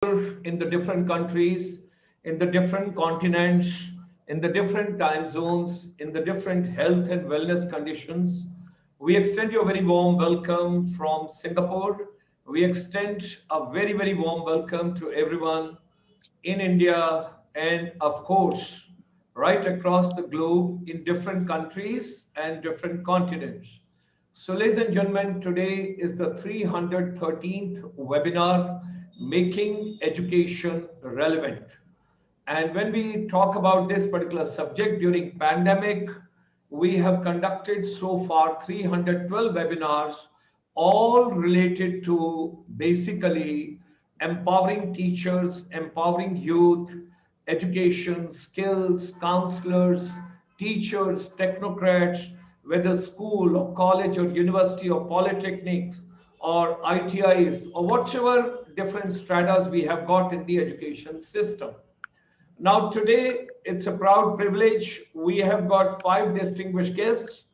in the different countries, in the different continents, in the different time zones, in the different health and wellness conditions. We extend you a very warm welcome from Singapore. We extend a very warm welcome to everyone in India and, of course, right across the globe in different countries and different continents. So, ladies and gentlemen, today is the 313th webinar, Making Education Relevant. And when we talk about this particular subject during pandemic, we have conducted so far 312 webinars, all related to basically empowering teachers, empowering youth, education, skills, counselors, teachers, technocrats, whether school or college or university or polytechnics or ITIs or whatever different stratas we have got in the education system. Now, today, it's a proud privilege. We have got 5 distinguished guests,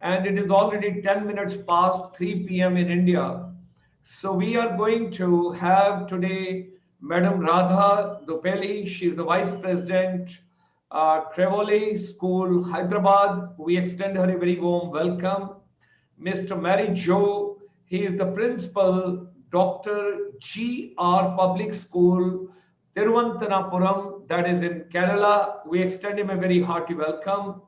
and it is already 10 minutes past 3 p.m. in India. So, we are going to have today Madam Radha Dupeli. She is the Vice President, Trevoli School, Hyderabad. We extend her a very warm welcome. Mr. Mary Joe, he is the Principal, Dr. G.R. Public School, Thiruvananthapuram, that is in Kerala. We extend him a very hearty welcome.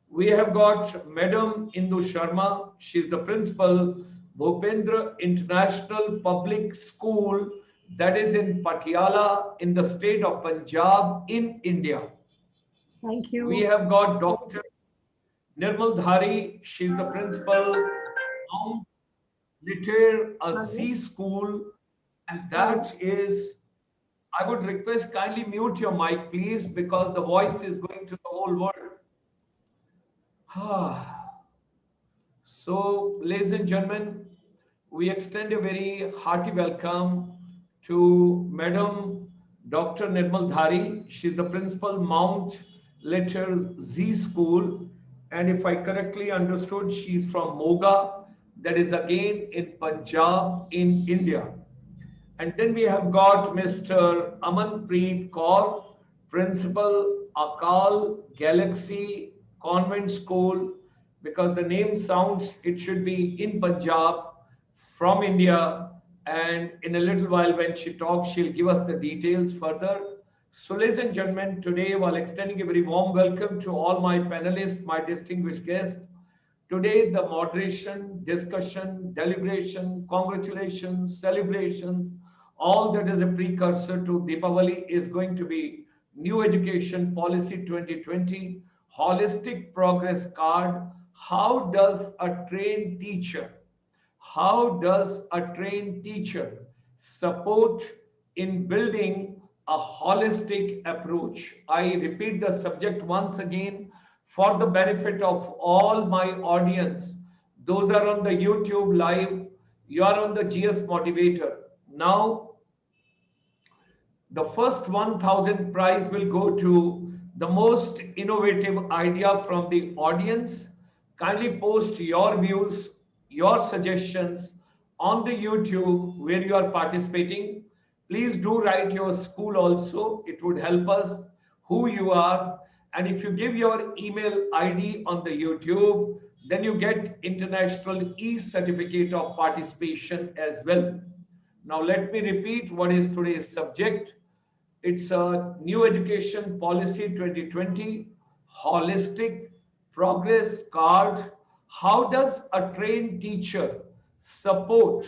We have got Madam Indu Sharma. She is the Principal, Bhupendra International Public School, that is in Patiala in the state of Punjab in India. Thank you. We have got Dr. Nirmal Dhari. She is the Principal, Mount Litera, a Z school, and that is, I would request kindly mute your mic, please, because the voice is going to the whole world. So, ladies and gentlemen, we extend a very hearty welcome to Madam Dr. Nirmal Dhari. She is the Principal, Mount Litera Z School. And if I correctly understood, she is from Moga, that is again in Punjab in India. And then we have got Mr. Amanpreet Kaur, Principal, Akal Galaxy Convent School, because the name sounds, it should be in Punjab, from India. And in a little while when she talks, she'll give us the details further. So, ladies and gentlemen, today, while extending a very warm welcome to all my panelists, my distinguished guests, today the moderation, discussion, deliberation, congratulations, celebrations, all that is a precursor to Deepavali is going to be New Education Policy 2020, Holistic Progress Card. How does a trained teacher support in building a holistic approach? I repeat the subject once again for the benefit of all my audience. Those are on the YouTube live, you are on the GS Motivator. Now, the first 1,000 prize will go to the most innovative idea from the audience. Kindly post your views, your suggestions on the YouTube where you are participating. Please do write your school also. It would help us, who you are. And if you give your email ID on the YouTube, then you get international e-certificate of participation as well. Now, let me repeat what is today's subject. It's a New Education Policy 2020, Holistic Progress Card. How does a trained teacher support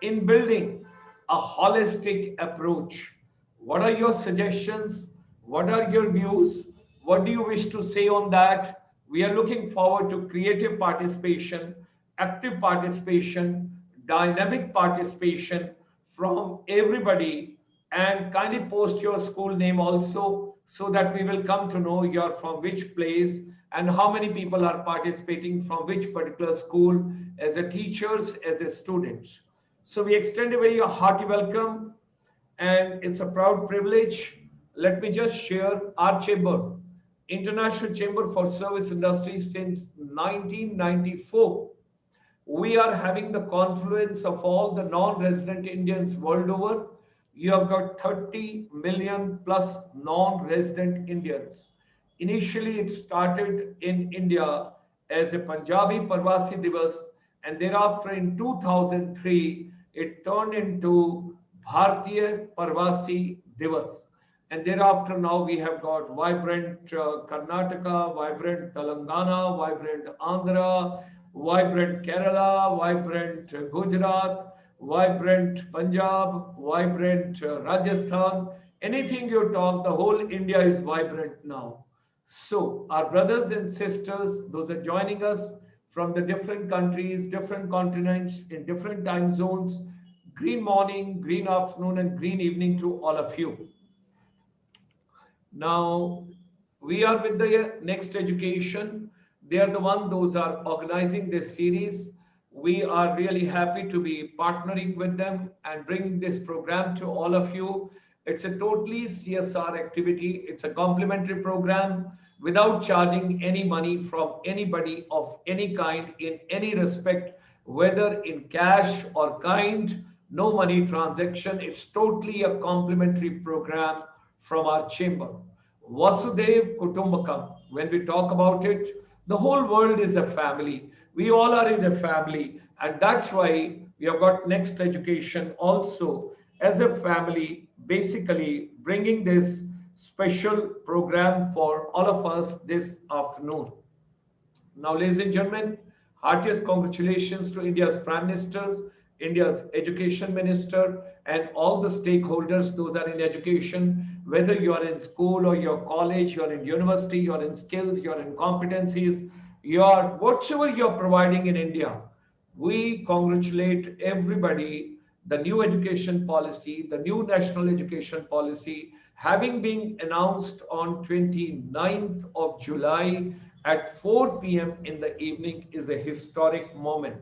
in building a holistic approach? What are your suggestions? What are your views? What do you wish to say on that? We are looking forward to creative participation, active participation, dynamic participation from everybody, and kindly post your school name also so that we will come to know you're from which place and how many people are participating from which particular school as a teachers, as a students. So we extend a very hearty welcome, and it's a proud privilege. Let me just share our chamber, International Chamber for Service Industry since 1994. We are having the confluence of all the non-resident Indians world over You have got 30 million plus non-resident Indians. Initially, it started in India as a Punjabi Parvasi Divas, and thereafter in 2003, it turned into Bharatiya Parvasi Divas. And thereafter, now we have got vibrant Karnataka, vibrant Telangana, vibrant Andhra, vibrant Kerala, vibrant Gujarat, vibrant Punjab, vibrant Rajasthan. Anything you talk, the whole India is vibrant now. So, our brothers and sisters, those are joining us from the different countries, different continents, in different time zones, green morning, green afternoon, and green evening to all of you. Now, we are with the Next Education. They are the one, those are organizing this series. We are really happy to be partnering with them and bringing this program to all of you. It's a totally CSR activity. It's a complimentary program without charging any money from anybody of any kind in any respect, whether in cash or kind, no money transaction. It's totally a complimentary program from our chamber. Vasudev Kutumbakam. When we talk about it, the whole world is a family. We all are in a family, and that's why we have got Next Education also as a family, basically bringing this special program for all of us this afternoon. Now, ladies and gentlemen, heartiest congratulations to India's Prime Minister, India's Education Minister, and all the stakeholders, those are in education, whether you are in school or your college, you're in university, you're in skills, you're in competencies, you're whatever you're providing in India. We congratulate everybody. The new education policy, the new national education policy, having been announced on 29th of July at 4 p.m. in the evening, is a historic moment.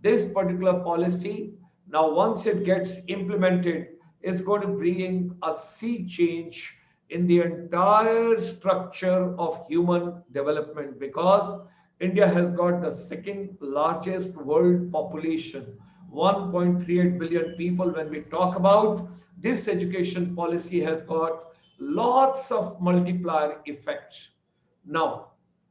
This particular policy, now once it gets implemented, is going to bring a sea change in the entire structure of human development, because India has got the second largest world population, 1.38 billion people. When we talk about this education policy, has got lots of multiplier effects. Now,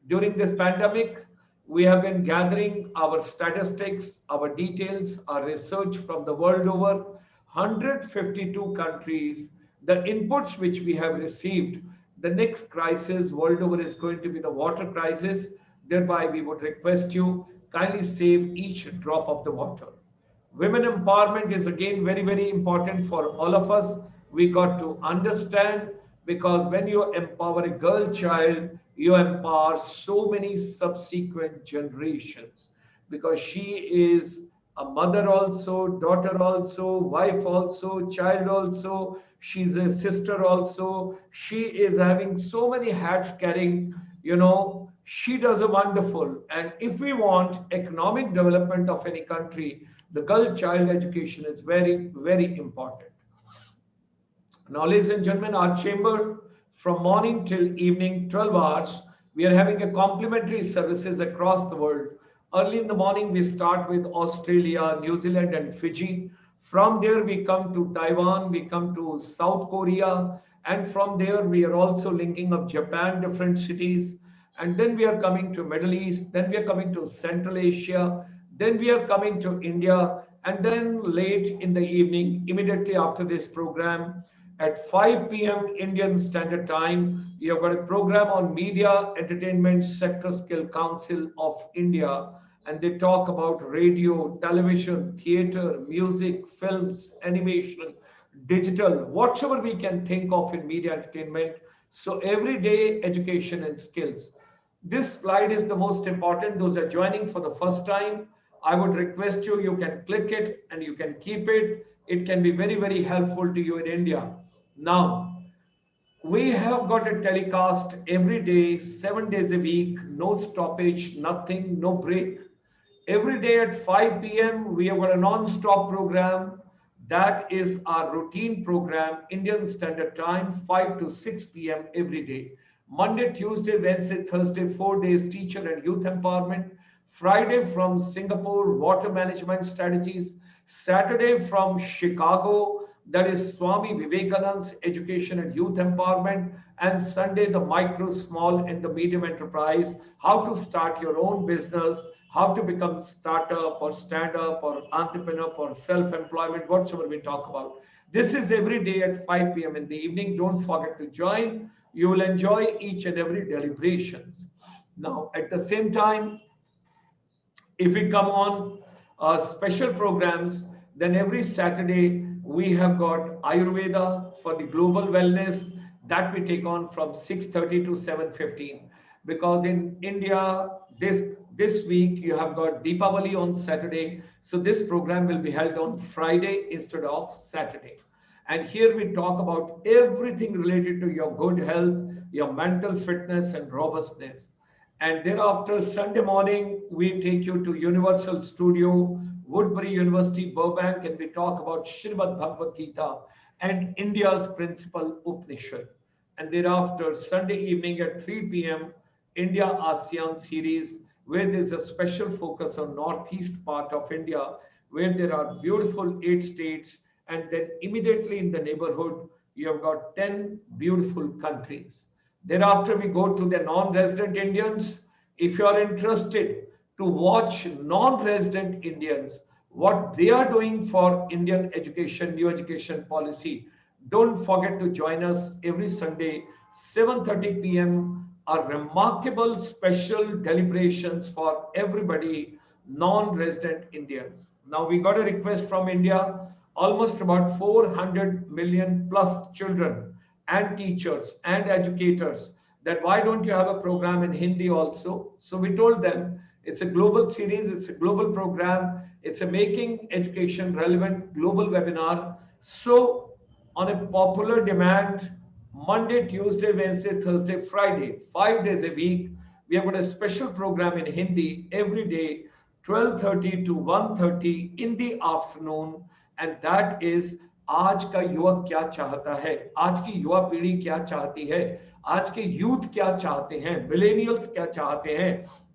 during this pandemic, we have been gathering our statistics, our details, our research from the world over, 152 countries, the inputs which we have received. The next crisis world over is going to be the water crisis. Thereby, we would request you kindly save each drop of the water. Women empowerment is again very, very important for all of us. We got to understand, because when you empower a girl child, you empower so many subsequent generations, because she is a mother also, daughter also, wife also, child also, she's a sister also, she is having so many hats carrying, she does a wonderful. And if we want economic development of any country, the girl child education is very, very important. Now, ladies and gentlemen, our chamber, from morning till evening, 12 hours, we are having a complimentary services across the world. Early in the morning, we start with Australia, New Zealand, and Fiji. From there, we come to Taiwan, we come to South Korea, and from there, we are also linking up Japan, different cities. And then we are coming to Middle East, then we are coming to Central Asia, then we are coming to India, and then late in the evening, immediately after this program, at 5 p.m. Indian Standard Time, we have got a program on Media Entertainment Sector Skill Council of India, and they talk about radio, television, theater, music, films, animation, digital, whatever we can think of in media entertainment. So everyday education and skills. This slide is the most important. Those are joining for the first time, I would request you, you can click it and you can keep it. It can be very, very helpful to you in India. Now, we have got a telecast every day, 7 days a week, no stoppage, nothing, no break. Every day at 5 p.m., we have got a non-stop program. That is our routine program, Indian Standard Time, 5 to 6 p.m. every day. Monday, Tuesday, Wednesday, Thursday, 4 days, teacher and youth empowerment. Friday from Singapore, water management strategies. Saturday from Chicago, that is Swami Vivekananda's Education and Youth Empowerment, and Sunday, the micro, small, and the medium enterprise, how to start your own business, how to become startup or stand up or entrepreneur or self-employment, whatsoever we talk about. This is every day at 5 p.m. in the evening. Don't forget to join. You will enjoy each and every deliberations. Now, at the same time, if we come on special programs, then every Saturday we have got Ayurveda for the global wellness that we take on from 6:30 to 7:15. Because in India, this week you have got Deepavali on Saturday, so this program will be held on Friday instead of Saturday. And here we talk about everything related to your good health, your mental fitness and robustness. And thereafter, Sunday morning, we take you to Universal Studio, Woodbury University, Burbank, and we talk about Srimad Bhagavad Gita and India's principal Upanishad. And thereafter, Sunday evening at 3 p.m., India ASEAN series, where there's a special focus on northeast part of India, where there are beautiful 8 states, and then immediately in the neighborhood, you have got 10 beautiful countries. Thereafter, we go to the non-resident Indians. If you are interested to watch non-resident Indians, what they are doing for Indian education, new education policy, don't forget to join us every Sunday, 7:30 p.m. A remarkable special deliberations for everybody, non-resident Indians. Now, we got a request from India, almost about 400 million plus children and teachers and educators, that why don't you have a program in Hindi also? So we told them it's a global series, it's a global program, it's a making education relevant global webinar. So on a popular demand, Monday, Tuesday, Wednesday, Thursday, Friday, 5 days a week, we have got a special program in Hindi every day, 12:30 to 1:30 in the afternoon, and that is आज का युवक क्या चाहता है, आज की युवा पीढ़ी क्या चाहती है, आज के यूथ क्या चाहते हैं, मिलेनियल्स क्या चाहते हैं.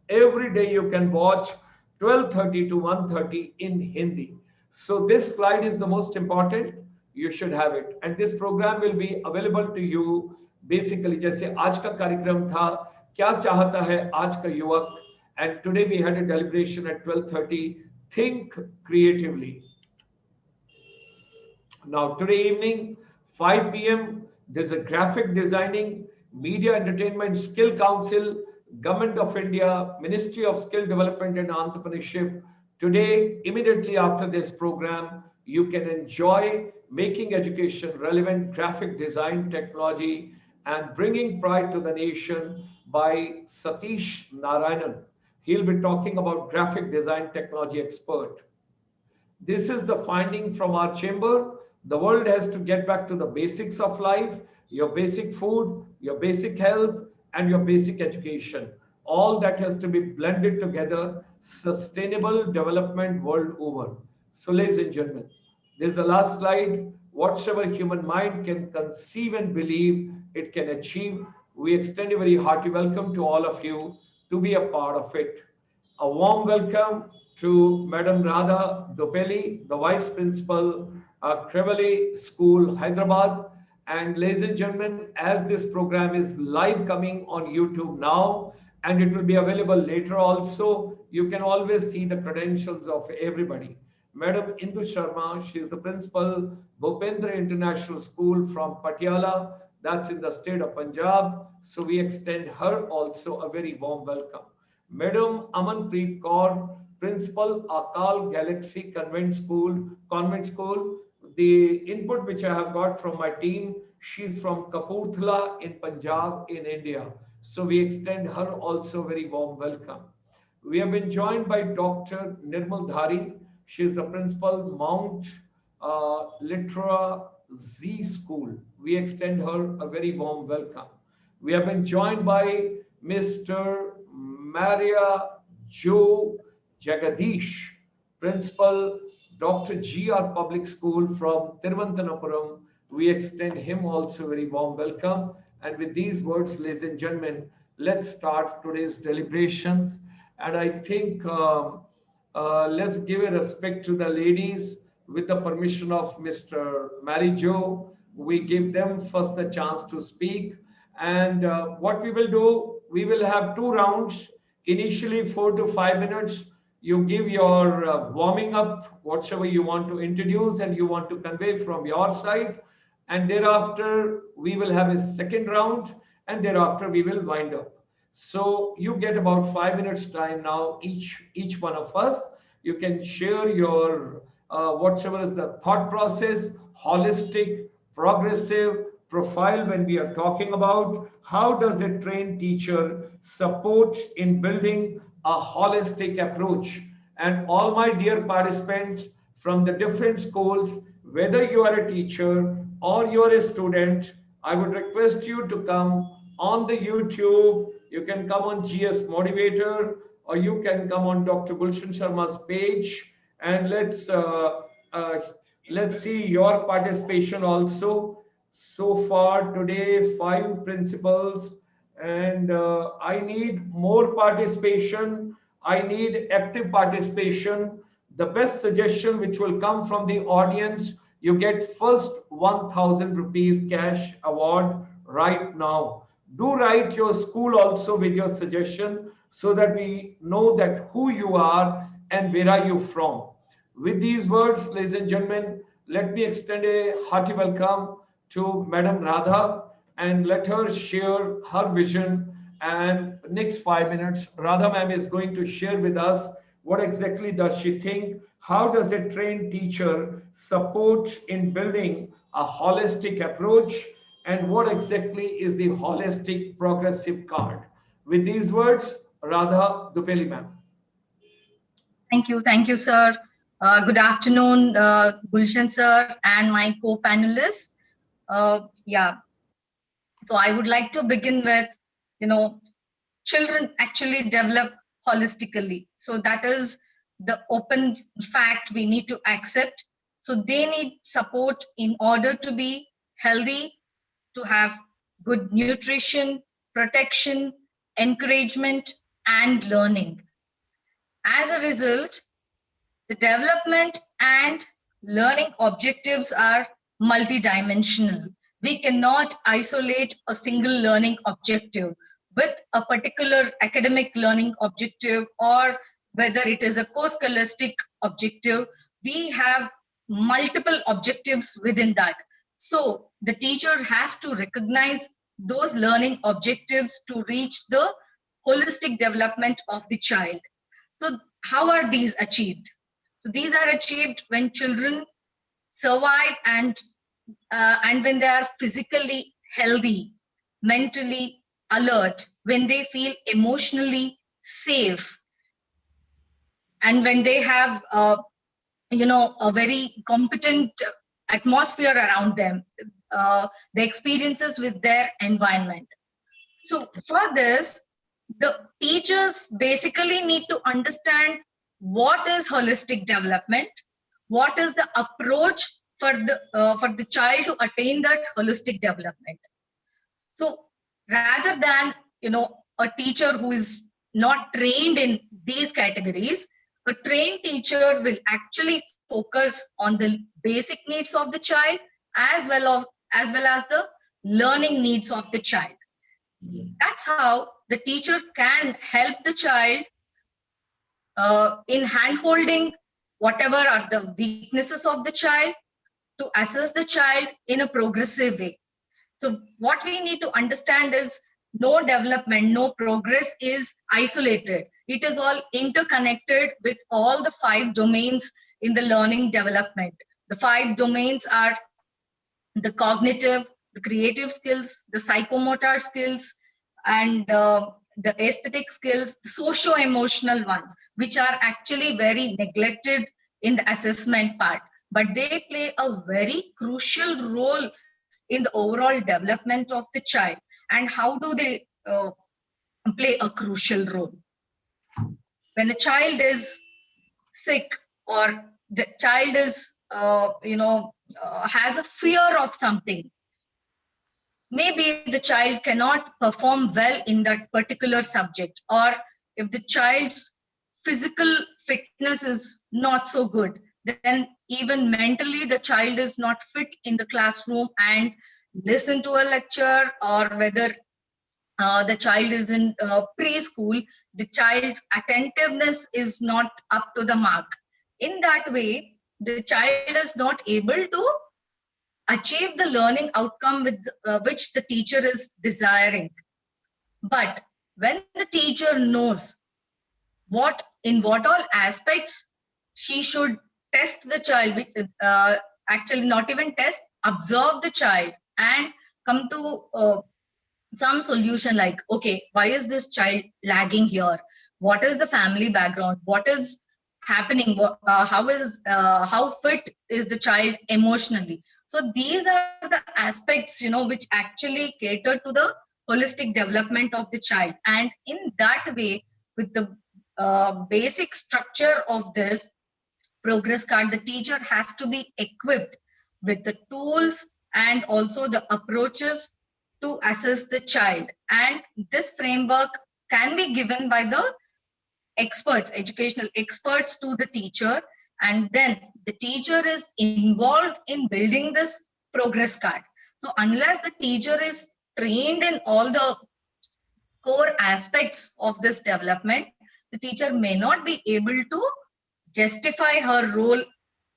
Every day you can watch 12:30 to 1:30 in Hindi. So this slide is the most important. You should have it, and this program will be available to you. Basically, जैसे आज का कार्यक्रम था, क्या चाहता है आज का युवक, and today we had a deliberation at 12:30. Think creatively. Now, today evening, 5 p.m., there's a graphic designing, media entertainment skill council, Government of India, Ministry of Skill Development and Entrepreneurship. Today, immediately after this program, you can enjoy making education relevant graphic design technology and bringing pride to the nation by Satish Narayanan. He'll be talking about graphic design technology expert. This is the finding from our chamber. The world has to get back to the basics of life, your basic food, your basic health, and your basic education. All that has to be blended together, sustainable development world over. So, ladies and gentlemen, this is the last slide. Whatsoever human mind can conceive and believe, it can achieve. We extend a very hearty welcome to all of you to be a part of it. A warm welcome to Madam Radha Dopeli, the Vice Principal, Krevali School, Hyderabad. And ladies and gentlemen, as this program is live coming on YouTube now, and it will be available later also, you can always see the credentials of everybody. Madam Indu Sharma, she is the Principal, Bhupendra International School from Patiala, that's in the state of Punjab. So we extend her also a very warm welcome. Madam Amanpreet Kaur, Principal, Akal Galaxy Convent School. The input which I have got from my team, she's from Kapurthala in Punjab in India. So we extend her also very warm welcome. We have been joined by Dr. Nirmal Dhari. She is the Principal, Mount Litera Z School. We extend her a very warm welcome. We have been joined by Mr. Maria Jo Jagadish, Principal, Dr. G.R. Public School from Thiruvananthapuram. We extend him also very warm welcome. And with these words, ladies and gentlemen, let's start today's deliberations. And I think let's give a respect to the ladies. with the permission of Mr. Mary Jo, we give them first the chance to speak. And what we will do, we will have 2 rounds, initially 4 to 5 minutes. You give your warming up, whatever you want to introduce and you want to convey from your side. And thereafter, we will have a second round, and thereafter we will wind up. So you get about 5 minutes time now, each one of us. You can share your whatever is the thought process, holistic, progressive profile when we are talking about how does a trained teacher support in building a holistic approach. And all my dear participants from the different schools, whether you are a teacher or you are a student, I would request you to come on the YouTube. You can come on GS Motivator, or you can come on Dr. Gulshan Sharma's page, and let's see your participation also. So far today, 5 principals, and I need more participation. I need active participation. The best suggestion which will come from the audience, you get first 1,000 rupees cash award right now. Do write your school also with your suggestion so that we know that who you are and where are you from. With these words, ladies and gentlemen, let me extend a hearty welcome to Madam Radha and let her share her vision. And next 5 minutes, Radha ma'am is going to share with us what exactly does she think, how does a trained teacher support in building a holistic approach, and what exactly is the holistic progressive card. With these words, Radha Dupeli ma'am. Thank you, sir. Good afternoon, Gulshan sir and my co-panelists. Yeah, so I would like to begin with, children actually develop holistically. So that is the open fact we need to accept. So they need support in order to be healthy, to have good nutrition, protection, encouragement, and learning. As a result, the development and learning objectives are multidimensional. We cannot isolate a single learning objective with a particular academic learning objective, or whether it is a co-scholastic objective. We have multiple objectives within that. So the teacher has to recognize those learning objectives to reach the holistic development of the child. So how are these achieved? So these are achieved when children survive and when they are physically healthy, mentally alert, when they feel emotionally safe, and when they have a very competent atmosphere around them, the experiences with their environment. So for this, the teachers basically need to understand what is holistic development, what is the approach for the child to attain that holistic development. So rather than a teacher who is not trained in these categories, a trained teacher will actually focus on the basic needs of the child as well as the learning needs of the child. That's how the teacher can help the child in hand-holding whatever are the weaknesses of the child, to assess the child in a progressive way. So what we need to understand is no development, no progress is isolated. It is all interconnected with all the 5 domains in the learning development. The 5 domains are the cognitive, the creative skills, the psychomotor skills, and the aesthetic skills, the socio-emotional ones, which are actually very neglected in the assessment part. But they play a very crucial role in the overall development of the child. And how do they play a crucial role? When a child is sick, or the child is, has a fear of something, maybe the child cannot perform well in that particular subject, or if the child's physical fitness is not so good, then even mentally the child is not fit in the classroom and listen to a lecture, or whether the child is in preschool, the child's attentiveness is not up to the mark. In that way, the child is not able to achieve the learning outcome with which the teacher is desiring. But when the teacher knows in what all aspects she should test the child, actually not even test, observe the child and come to some solution like, okay, why is this child lagging here? What is the family background? What is happening? How fit is the child emotionally? So these are the aspects, which actually cater to the holistic development of the child. And in that way, with the basic structure of this progress card, the teacher has to be equipped with the tools and also the approaches to assess the child. And this framework can be given by the experts, educational experts, to the teacher. And then the teacher is involved in building this progress card. So unless the teacher is trained in all the core aspects of this development, the teacher may not be able to justify her role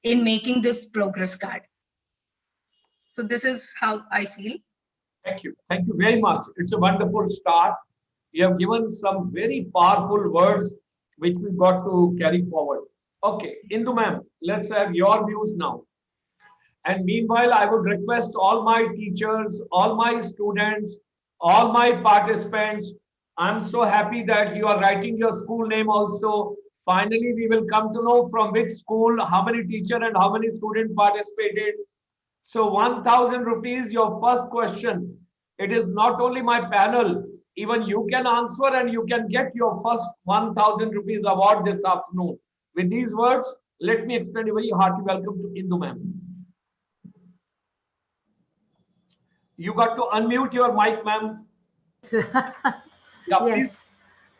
in making this progress card. So this is how I feel. Thank you. Thank you very much. It's a wonderful start. You have given some very powerful words which we got to carry forward. Okay, Indu ma'am, let's have your views now. And meanwhile, I would request all my teachers, all my students, all my participants. I'm so happy that you are writing your school name also. Finally, we will come to know from which school, how many teachers and how many students participated. So 1,000 rupees, your first question. It is not only my panel, even you can answer and you can get your first 1,000 rupees award this afternoon. With these words, let me extend a very hearty welcome to Indu ma'am. You got to unmute your mic, ma'am. Yes,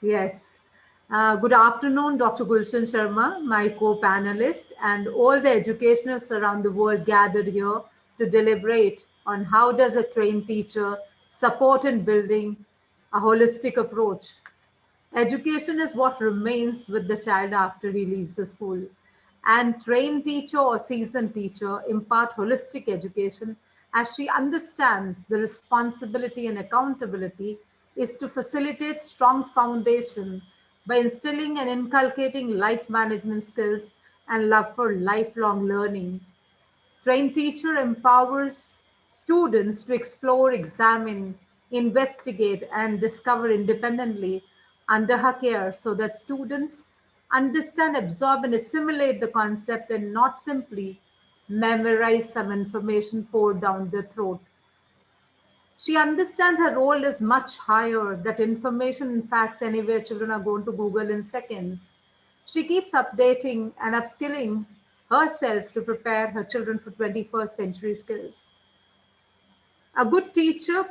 yes. Good afternoon, Dr. Gulshan Sharma, my co-panelist, and all the educationists around the world gathered here to deliberate on how does a trained teacher support in building a holistic approach. Education is what remains with the child after he leaves the school. And trained teacher or seasoned teacher impart holistic education as she understands the responsibility and accountability is to facilitate strong foundation by instilling and inculcating life management skills and love for lifelong learning. Trained teacher empowers students to explore, examine, investigate, and discover independently under her care so that students understand, absorb, and assimilate the concept and not simply memorize some information poured down their throat. She understands her role is much higher, that information and facts anywhere children are going to Google in seconds. She keeps updating and upskilling herself to prepare her children for 21st century skills. A good teacher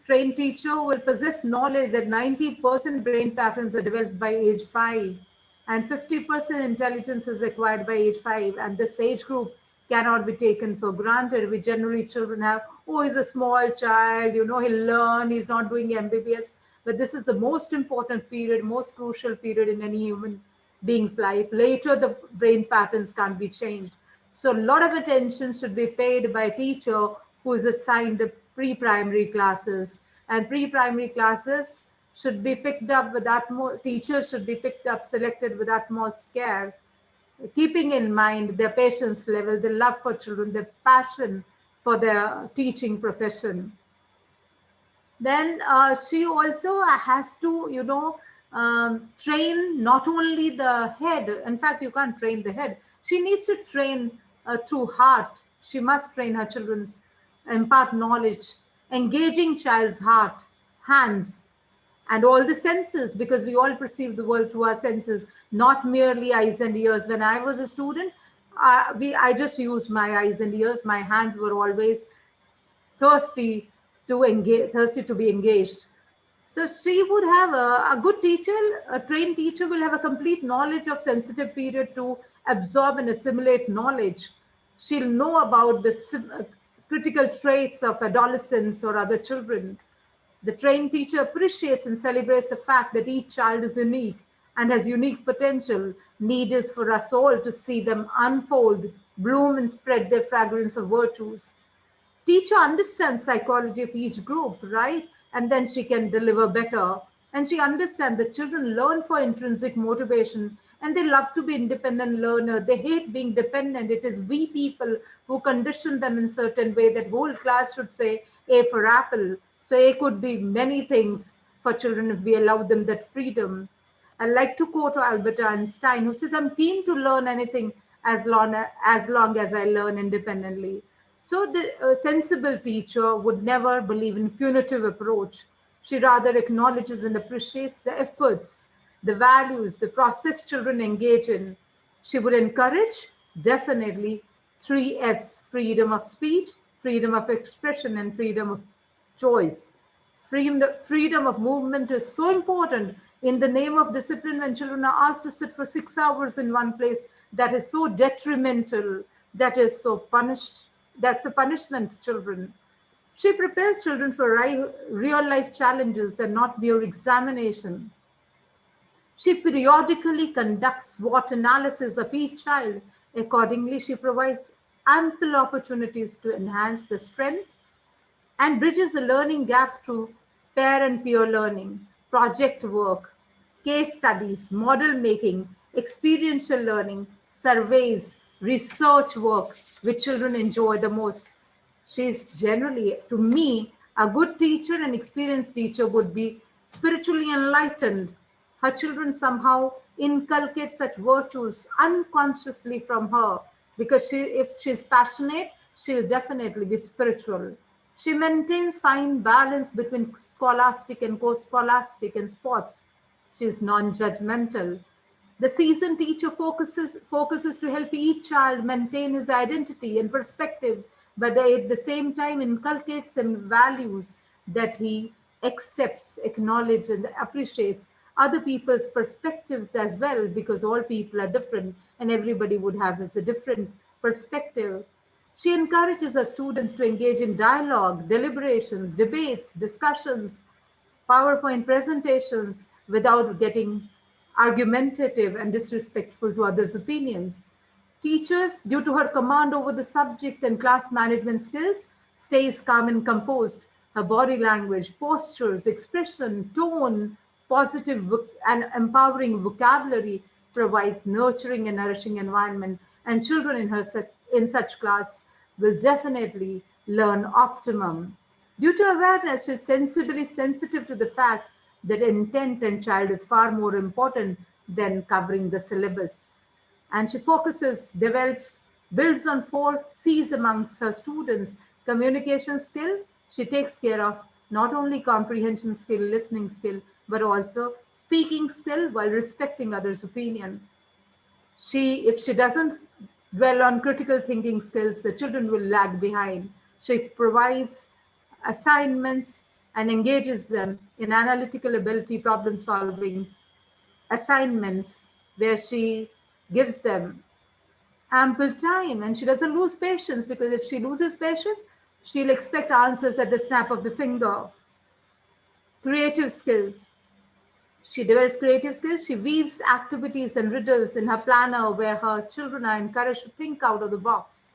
trained teacher will possess knowledge that 90% brain patterns are developed by age 5 and 50% intelligence is acquired by age 5. And this age group cannot be taken for granted. We generally, children have, oh, he's a small child, he'll learn, he's not doing MBBS. But this is the most important period, most crucial period in any human being's life. Later, the brain patterns can't be changed. So a lot of attention should be paid by a teacher who is assigned the pre-primary classes, and pre-primary classes should be picked up with utmost, teachers should be picked up, selected with utmost care, keeping in mind their patience level, their love for children, their passion for their teaching profession. Then she also has to, train not only the head. In fact, you can't train the head. She needs to train through heart. She must train her children's, impart knowledge, engaging child's heart, hands, and all the senses, because we all perceive the world through our senses, not merely eyes and ears. When I was a student, I just used my eyes and ears. My hands were always thirsty to be engaged. So she would have a good teacher, a trained teacher will have a complete knowledge of sensitive period to absorb and assimilate knowledge. She'll know about the critical traits of adolescents or other children. The trained teacher appreciates and celebrates the fact that each child is unique and has unique potential. Need is for us all to see them unfold, bloom, and spread their fragrance of virtues. Teacher understands psychology of each group, right? And then she can deliver better. And she understands that children learn for intrinsic motivation and they love to be independent learner. They hate being dependent. It is we people who condition them in certain way that whole class should say A for apple. So A could be many things for children if we allow them that freedom. I like to quote Albert Einstein, who says, I'm keen to learn anything as long as I learn independently. So the sensible teacher would never believe in punitive approach. She rather acknowledges and appreciates the efforts, the values, the process children engage in. She would encourage, definitely, three F's: freedom of speech, freedom of expression, and freedom of choice. Freedom of movement is so important. In the name of discipline, when children are asked to sit for 6 hours in one place, that is so detrimental, that is so that's a punishment to children. She prepares children for real life challenges and not mere examination. She periodically conducts SWOT analysis of each child. Accordingly, she provides ample opportunities to enhance the strengths and bridges the learning gaps through pair and peer learning, project work, case studies, model making, experiential learning, surveys, research work, which children enjoy the most. She's generally, to me, a good teacher and experienced teacher would be spiritually enlightened. Her children somehow inculcate such virtues unconsciously from her because if she's passionate, she'll definitely be spiritual. She maintains fine balance between scholastic and co-scholastic and sports. She's non-judgmental. The seasoned teacher focuses to help each child maintain his identity and perspective, but at the same time inculcates him values that he accepts, acknowledges, and appreciates other people's perspectives as well, because all people are different and everybody would have a different perspective. She encourages her students to engage in dialogue, deliberations, debates, discussions, PowerPoint presentations without getting argumentative and disrespectful to others' opinions. Teachers, due to her command over the subject and class management skills, stays calm and composed. Her body language, postures, expression, tone, positive and empowering vocabulary provides nurturing and nourishing environment, and children in such class will definitely learn optimum. Due to awareness, she is sensibly sensitive to the fact that intent and child is far more important than covering the syllabus. And she focuses, develops, builds on 4 C's amongst her students. Communication skill, she takes care of not only comprehension skill, listening skill, but also speaking skill while respecting others' opinion. If she doesn't dwell on critical thinking skills, the children will lag behind. She provides assignments and engages them in analytical ability, problem solving assignments where she gives them ample time, and she doesn't lose patience, because if she loses patience, she'll expect answers at the snap of the finger. Creative skills. She develops creative skills. She weaves activities and riddles in her planner where her children are encouraged to think out of the box.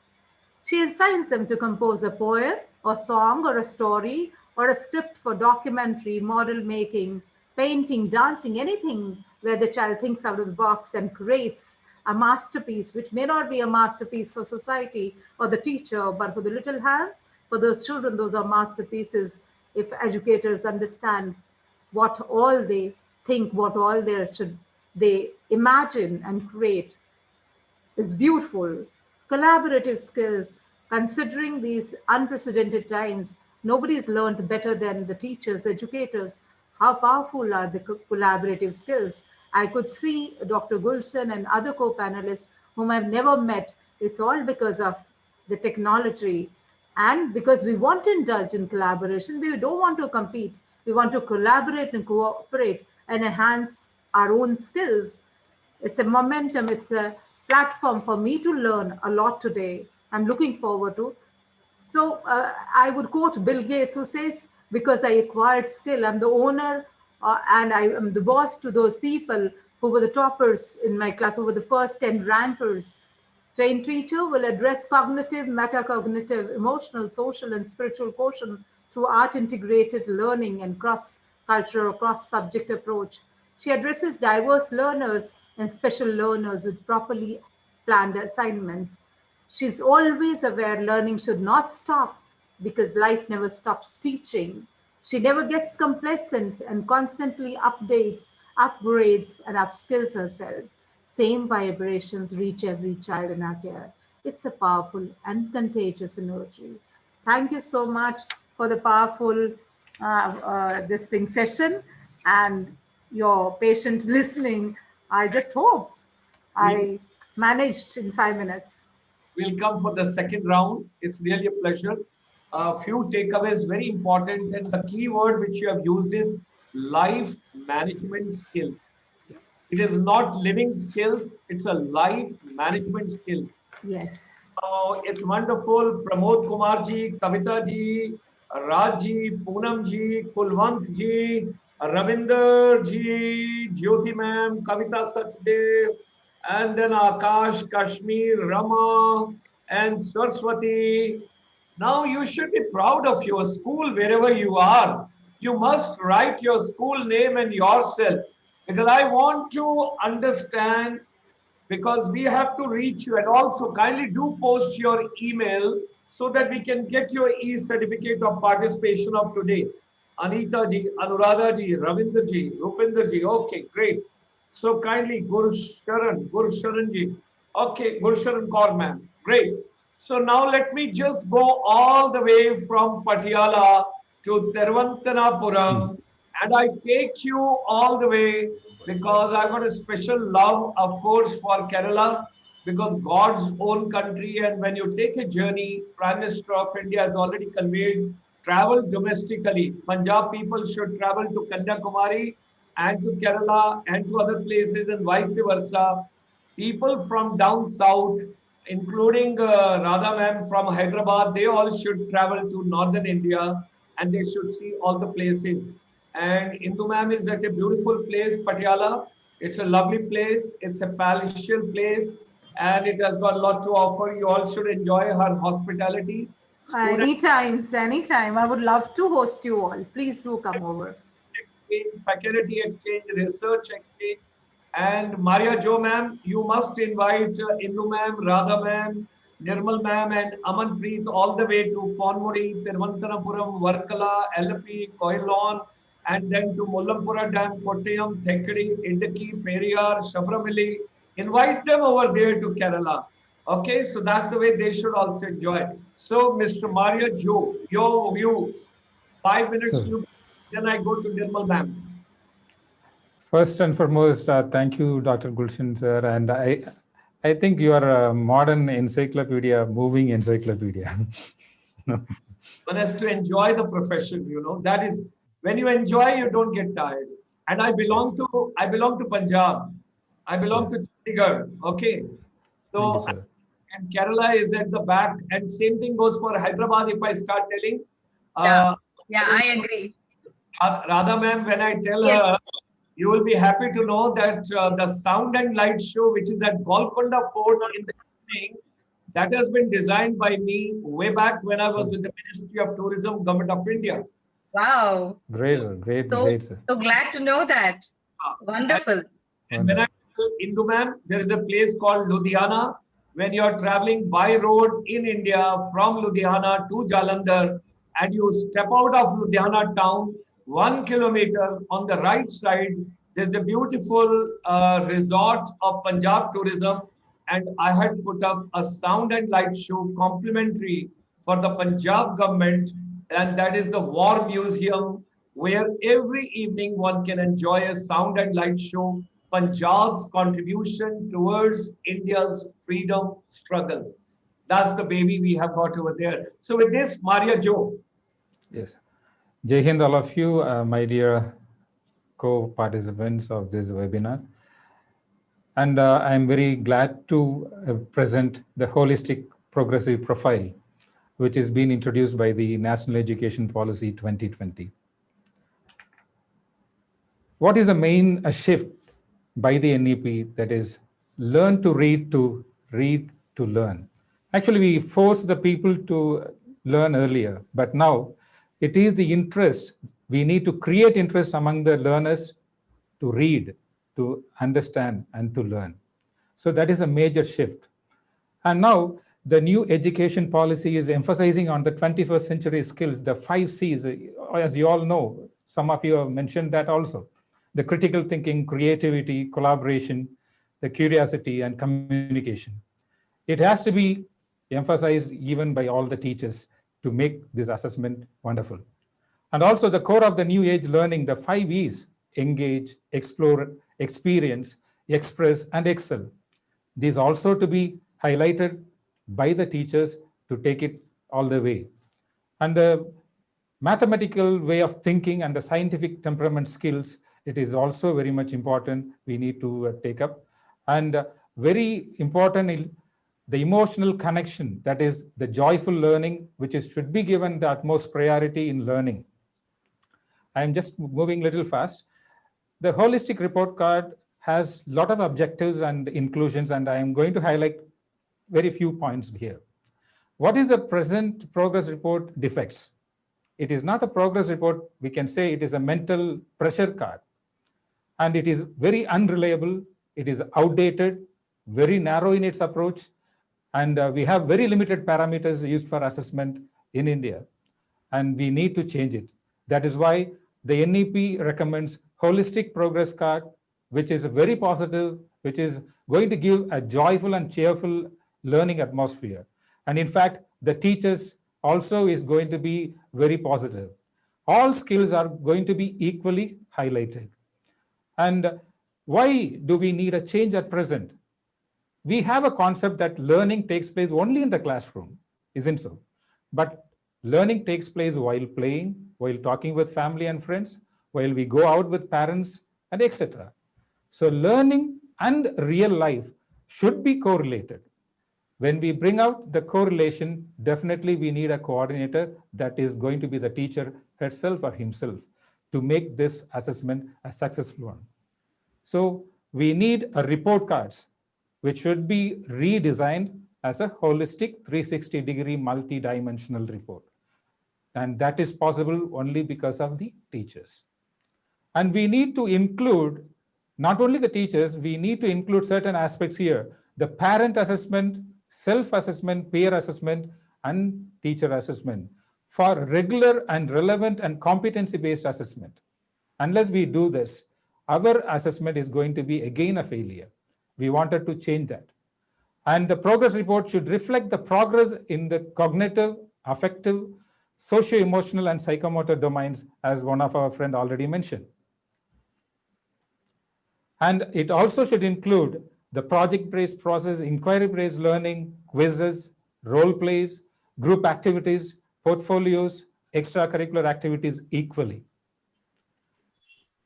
She assigns them to compose a poem, or song, or a story, or a script for documentary, model making, painting, dancing, anything where the child thinks out of the box and creates a masterpiece, which may not be a masterpiece for society or the teacher, but for the little hands, for those children, those are masterpieces if educators understand what all they think, what all they imagine and create is beautiful. Collaborative skills, considering these unprecedented times, nobody's learned better than the teachers, educators. How powerful are the collaborative skills? I could see Dr. Gulshan and other co-panelists whom I've never met. It's all because of the technology. And because we want to indulge in collaboration, we don't want to compete. We want to collaborate and cooperate and enhance our own skills. It's a momentum, it's a platform for me to learn a lot today. I'm looking forward to. So I would quote Bill Gates, who says, because I acquired skill, I'm the owner and I am the boss to those people who were the toppers in my class, who were the first 10 rankers. Trained teacher will address cognitive, metacognitive, emotional, social, and spiritual quotient through art-integrated learning and cross-cultural, cross-subject approach. She addresses diverse learners and special learners with properly planned assignments. She's always aware learning should not stop because life never stops teaching. She never gets complacent and constantly updates, upgrades, and upskills herself. Same vibrations reach every child in our care. It's a powerful and contagious energy. Thank you so much for the powerful this thing session and your patient listening. I just hope I managed in 5 minutes. We'll come for the second round. It's really a pleasure. A few takeaways, very important. And the key word which you have used is life management skills. It is not living skills, it's a life management skills. Yes. So it's wonderful. Pramod Kumar ji, Kavita ji, Raj ji, Poonam ji, Kulwant ji, Ravinder ji, Jyoti ma'am, Kavita Sachdev, and then Akash, Kashmir, Rama, and Saraswati. Now you should be proud of your school wherever you are. You must write your school name and yourself because I want to understand because we have to reach you and also kindly do post your email so that we can get your e-certificate of participation of today. Anita ji, Anuradha ji, Ravinder ji, Rupinder ji. Okay, great. So kindly Gulshan ji. Okay, Gulshan Kaur ma'am. Great. So now let me just go all the way from Patiala to Thiruvananthapuram and I take you all the way because I've got a special love, of course, for Kerala because God's own country. And when you take a journey, Prime Minister of India has already conveyed travel domestically. Punjab people should travel to Kanyakumari and to Kerala and to other places and vice versa. People from down south, including Radha ma'am from Hyderabad, they all should travel to northern India and they should see all the places. And Indu ma'am is at a beautiful place, Patiala. It's a lovely place. It's a palatial place and it has got a lot to offer. You all should enjoy her hospitality. Anytime. I would love to host you all. Please do come over. Exchange, faculty exchange, research exchange. And Maria Jo ma'am, you must invite Indu ma'am, Radha ma'am, Nirmal ma'am, and Amanpreet all the way to Ponmudi, Thiruvananthapuram, Varkala, LP, Koilon, and then to Mullampura Dam, Kottayam, Thekkady, Idukki, Periyar, Shabramali. Invite them over there to Kerala. Okay, so that's the way they should also enjoy. So, Mr. Maria Jo, your views. 5 minutes, So, you, then I go to Nirmal ma'am. first and foremost, thank you, Dr. Gulshan sir. And I think you are a modern encyclopedia, moving encyclopedia. One has to enjoy the profession, you know. That is when you enjoy, you don't get tired. And I belong to Punjab. I belong to Chandigarh. Okay. Thank you, So sir. and Kerala is at the back. And same thing goes for Hyderabad if I start telling. Yeah, yeah, I agree. Radha ma'am, when I tell Yes. her, you will be happy to know that the sound and light show, which is at Golconda Fort in the evening, that has been designed by me way back when I was with the Ministry of Tourism, Government of India. Wow. Great, sir. Great, sir. So glad to know that. Wonderful. And when I tell Indu ma'am, there is a place called Ludhiana. When you are traveling by road in India from Ludhiana to Jalandhar, and you step out of Ludhiana town, 1 kilometer on the right side, there's a beautiful resort of Punjab tourism. And I had put up a sound and light show complimentary for the Punjab government. And that is the War Museum, where every evening one can enjoy a sound and light show, Punjab's contribution towards India's freedom struggle. That's the baby we have got over there. So with this, Maria Jo. Yes. Jai Hind, all of you, my dear co-participants of this webinar. And I'm very glad to present the holistic progressive profile, which has been introduced by the National Education Policy 2020. What is the main shift by the NEP? That is, learn to read to learn. Actually, we forced the people to learn earlier, but now it is the interest. We need to create interest among the learners to read, to understand, and to learn. So that is a major shift. And now the new education policy is emphasizing on the 21st century skills, the 5 C's, as you all know, some of you have mentioned that also. The critical thinking, creativity, collaboration, the curiosity, and communication. It has to be emphasized even by all the teachers to make this assessment wonderful. And also the core of the new age learning, the 5 E's, engage, explore, experience, express, and excel. These also to be highlighted by the teachers to take it all the way. And the mathematical way of thinking and the scientific temperament skills, it is also very much important we need to take up. And very important, the emotional connection, that is the joyful learning, which should be given the utmost priority in learning. I am just moving a little fast. The holistic report card has a lot of objectives and inclusions, and I am going to highlight very few points here. What is the present progress report defects? It is not a progress report. We can say it is a mental pressure card. And it is very unreliable. It is outdated, very narrow in its approach. And we have very limited parameters used for assessment in India. And we need to change it. That is why the NEP recommends holistic progress card, which is very positive, which is going to give a joyful and cheerful learning atmosphere. And in fact, the teachers also is going to be very positive. All skills are going to be equally highlighted. And why do we need a change at present? We have a concept that learning takes place only in the classroom, isn't so? But learning takes place while playing, while talking with family and friends, while we go out with parents, and etc. So learning and real life should be correlated. When we bring out the correlation, definitely we need a coordinator that is going to be the teacher herself or himself to make this assessment a successful one. So we need a report cards, which should be redesigned as a holistic 360-degree multi-dimensional report. And that is possible only because of the teachers. And we need to include not only the teachers, we need to include certain aspects here: the parent assessment, self-assessment, peer assessment, and teacher assessment for regular and relevant and competency-based assessment. Unless we do this, our assessment is going to be again a failure. We wanted to change that. And the progress report should reflect the progress in the cognitive, affective, socio-emotional, and psychomotor domains, as one of our friends already mentioned. And it also should include the project-based process, inquiry-based learning, quizzes, role plays, group activities, portfolios, extracurricular activities equally.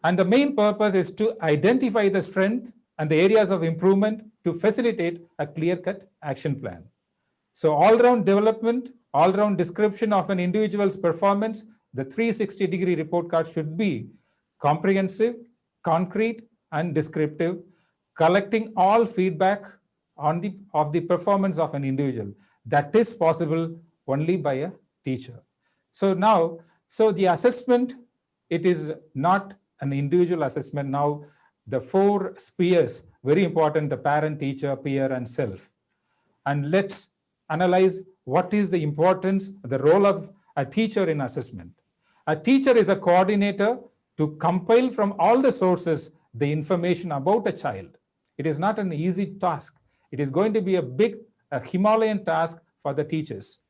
And the main purpose is to identify the strength and the areas of improvement to facilitate a clear-cut action plan. So all-round development, all-round description of an individual's performance, the 360-degree report card should be comprehensive, concrete, and descriptive, collecting all feedback of the performance of an individual. That is possible only by a teacher. So now, the assessment, it is not an individual assessment. Now, the 4 spheres, very important: the parent, teacher, peer, and self. And let's analyze what is the importance, the role of a teacher in assessment. A teacher is a coordinator to compile from all the sources the information about a child. It is not an easy task. It is going to be a Himalayan task for the teachers.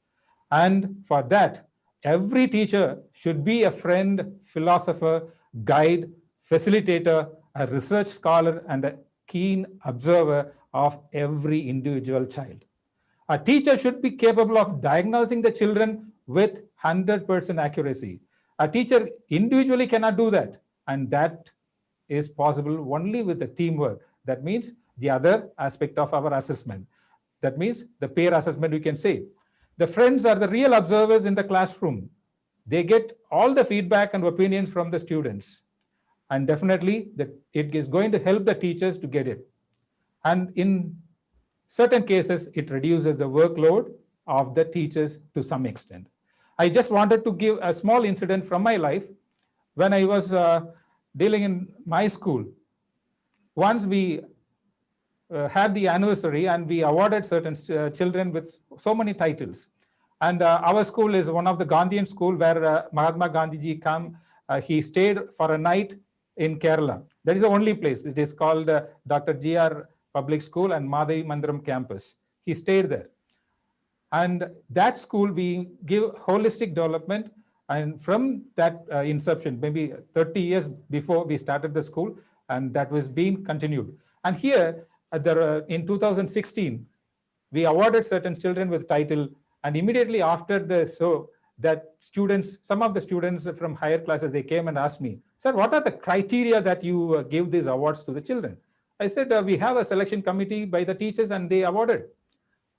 And for that, every teacher should be a friend, philosopher, guide, facilitator, a research scholar, and a keen observer of every individual child. A teacher should be capable of diagnosing the children with 100% accuracy. A teacher individually cannot do that, and that is possible only with the teamwork. That means the other aspect of our assessment. That means the peer assessment, we can say. The friends are the real observers in the classroom. They get all the feedback and opinions from the students. And definitely it is going to help the teachers to get it. And in certain cases, it reduces the workload of the teachers to some extent. I just wanted to give a small incident from my life. When I was dealing in my school, once we had the anniversary and we awarded certain children with so many titles. And our school is one of the Gandhian school where Mahatma Gandhiji come. He stayed for a night in Kerala. That is the only place. It is called Dr. G.R. Public School and Madhavi Mandiram campus. He stayed there. And that school, we give holistic development. And from that inception, maybe 30 years before we started the school, and that was being continued. And here, in 2016, we awarded certain children with title, and immediately after that students, some of the students from higher classes, they came and asked me, sir, what are the criteria that you give these awards to the children? I said, we have a selection committee by the teachers and they awarded.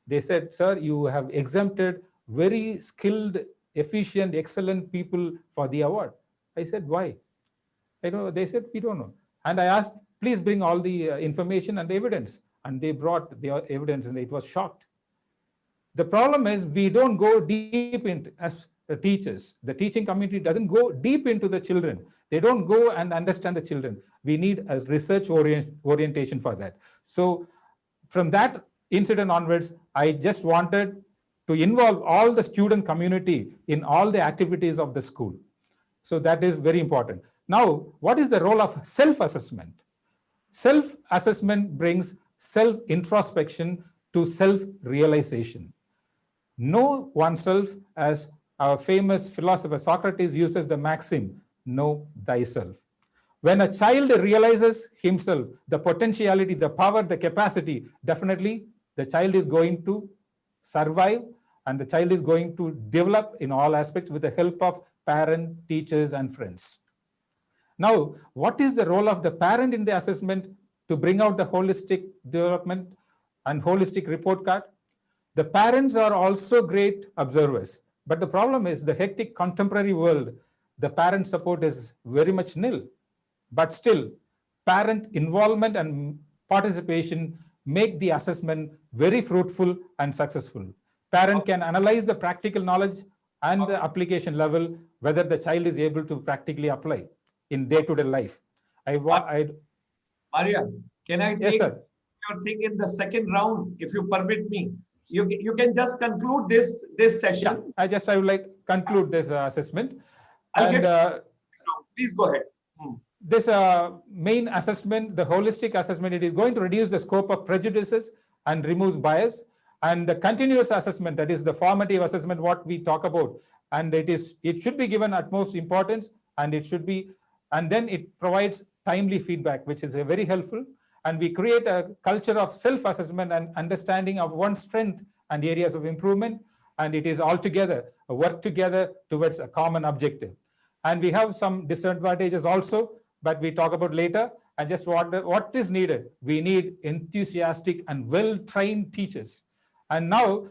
They said, sir, you have exempted very skilled, efficient, excellent people for the award. I said, why? They said, we don't know. And I asked, please bring all the information and the evidence. And they brought the evidence and it was shocked. The problem is we don't go deep into, as teachers, the teaching community doesn't go deep into the children. They don't go and understand the children. We need a research orientation for that. So from that incident onwards, I just wanted to involve all the student community in all the activities of the school. So that is very important. Now, what is the role of self-assessment? Self-assessment brings self-introspection to self-realization. Know oneself, as our famous philosopher Socrates uses the maxim, know thyself. When a child realizes himself, the potentiality, the power, the capacity, definitely the child is going to survive and the child is going to develop in all aspects with the help of parent, teachers, and friends. Now, what is the role of the parent in the assessment to bring out the holistic development and holistic report card? The parents are also great observers, but the problem is the hectic contemporary world, the parent support is very much nil. But still, parent involvement and participation make the assessment very fruitful and successful. Parent can analyze the practical knowledge and the application level, whether the child is able to practically apply in day-to-day life. Maria, can I take your thing in the second round, if you permit me? You can just conclude this session. Yeah, I would like to conclude this assessment. Please go ahead. This main assessment, the holistic assessment, it is going to reduce the scope of prejudices and removes bias. And the continuous assessment, that is the formative assessment, what we talk about, and it should be given utmost importance, and then it provides timely feedback, which is very helpful. And we create a culture of self-assessment and understanding of one's strength and areas of improvement. And it is all together, work together towards a common objective. And we have some disadvantages also, but we talk about later. And just what is needed? We need enthusiastic and well-trained teachers. And now,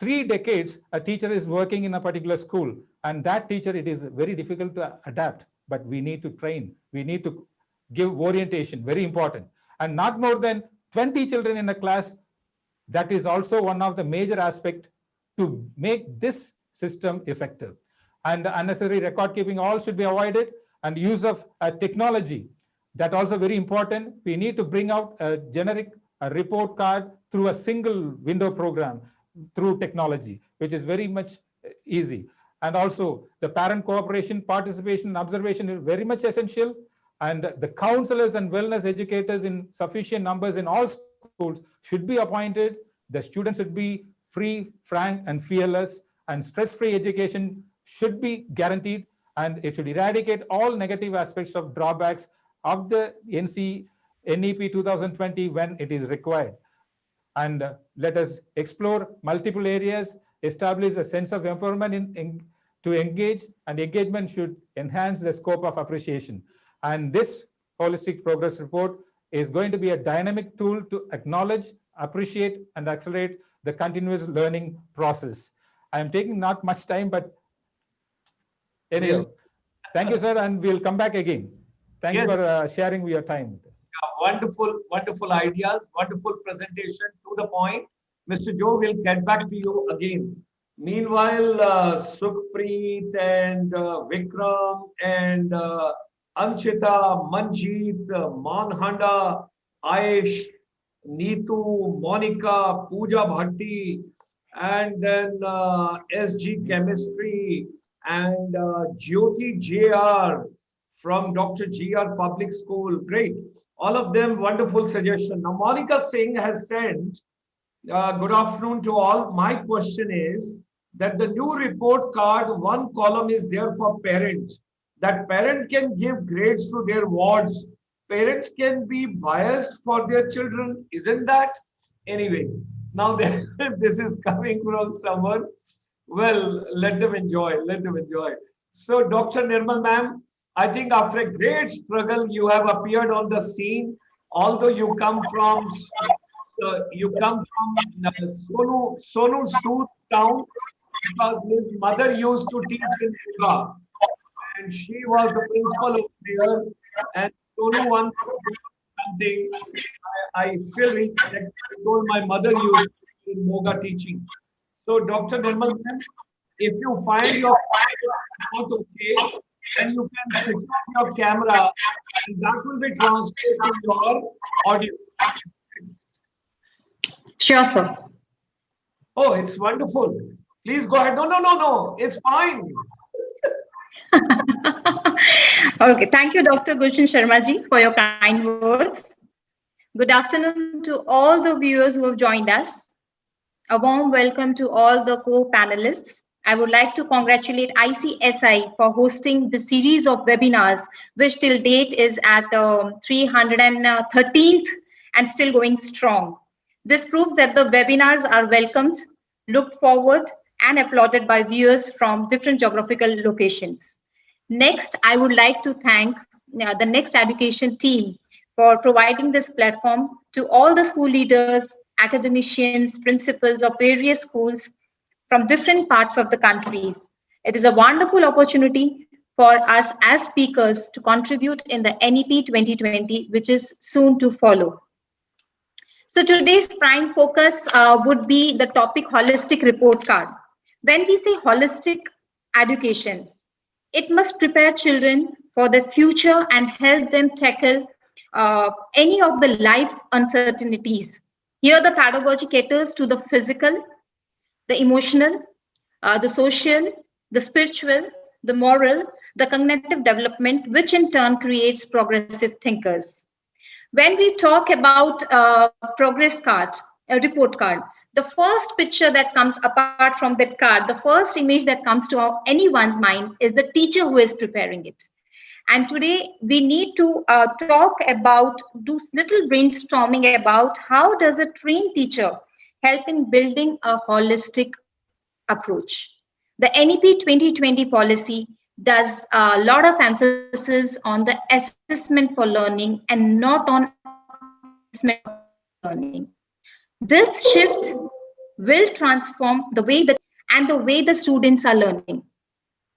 3 decades, a teacher is working in a particular school. And that teacher, it is very difficult to adapt, but we need to train. We need to give orientation, very important. And not more than 20 children in a class, that is also one of the major aspects to make this system effective. And unnecessary record keeping all should be avoided, and use of technology, that also very important. We need to bring out a generic report card through a single window program through technology, which is very much easy. And also the parent cooperation, participation, and observation is very much essential. And the counselors and wellness educators in sufficient numbers in all schools should be appointed. The students should be free, frank, and fearless, and stress-free education should be guaranteed, and it should eradicate all negative aspects of drawbacks of the NEP 2020 when it is required. And let us explore multiple areas, establish a sense of empowerment to engage, and engagement should enhance the scope of appreciation. And this holistic progress report is going to be a dynamic tool to acknowledge, appreciate, and accelerate the continuous learning process. I am taking not much time, but anyhow, thank you, sir, and we'll come back again. Thanks Yes. for sharing your time. Wonderful, wonderful ideas, wonderful presentation, to the point. Mr. Joe, we'll get back to you again. Meanwhile, Sukhpreet and Vikram and Anchita, Manjeet, Manhanda, Aish, Neetu, Monica, Pooja Bhatti, and then SG Chemistry and Jyoti JR from Dr. GR Public School. Great. All of them wonderful suggestion. Now, Monica Singh has sent, good afternoon to all. My question is that the new report card, one column is there for parents. That parent can give grades to their wards. Parents can be biased for their children, isn't that? Anyway, now this is coming from someone. Well, let them enjoy, let them enjoy. So, Dr. Nirmal ma'am, I think after a great struggle, you have appeared on the scene. Although you come from Sonu Sood town, because his mother used to teach in yoga, and she was the principal over there. And Sonu once did something. I still recollect. I told my mother used to in yoga teaching. So, Dr. Nirmal ma'am, if you find your not okay, then you can switch off your camera, and that will be transferred to your audio. Sure, sir. Oh, it's wonderful. Please go ahead. No. It's fine. Okay, thank you, Dr. Gulshan Sharma ji, for your kind words. Good afternoon to all the viewers who have joined us. A warm welcome to all the co-panelists. I would like to congratulate ICSI for hosting the series of webinars, which till date is at 313th and still going strong. This proves that the webinars are welcomed, looked forward, and applauded by viewers from different geographical locations. Next, I would like to thank the Next Education team for providing this platform to all the school leaders, academicians, principals of various schools from different parts of the countries. It is a wonderful opportunity for us as speakers to contribute in the NEP 2020, which is soon to follow. So today's prime focus would be the topic holistic report card. When we say holistic education, it must prepare children for the future and help them tackle any of the life's uncertainties. Here the pedagogy caters to the physical, the emotional, the social, the spiritual, the moral, the cognitive development, which in turn creates progressive thinkers. When we talk about progress card, a report card, the first picture that comes apart from that card, the first image that comes to anyone's mind is the teacher who is preparing it. And today we need to talk about, do little brainstorming about how does a trained teacher help in building a holistic approach. The NEP 2020 policy does a lot of emphasis on the assessment for learning and not on assessment for learning. This shift will transform the way the students are learning.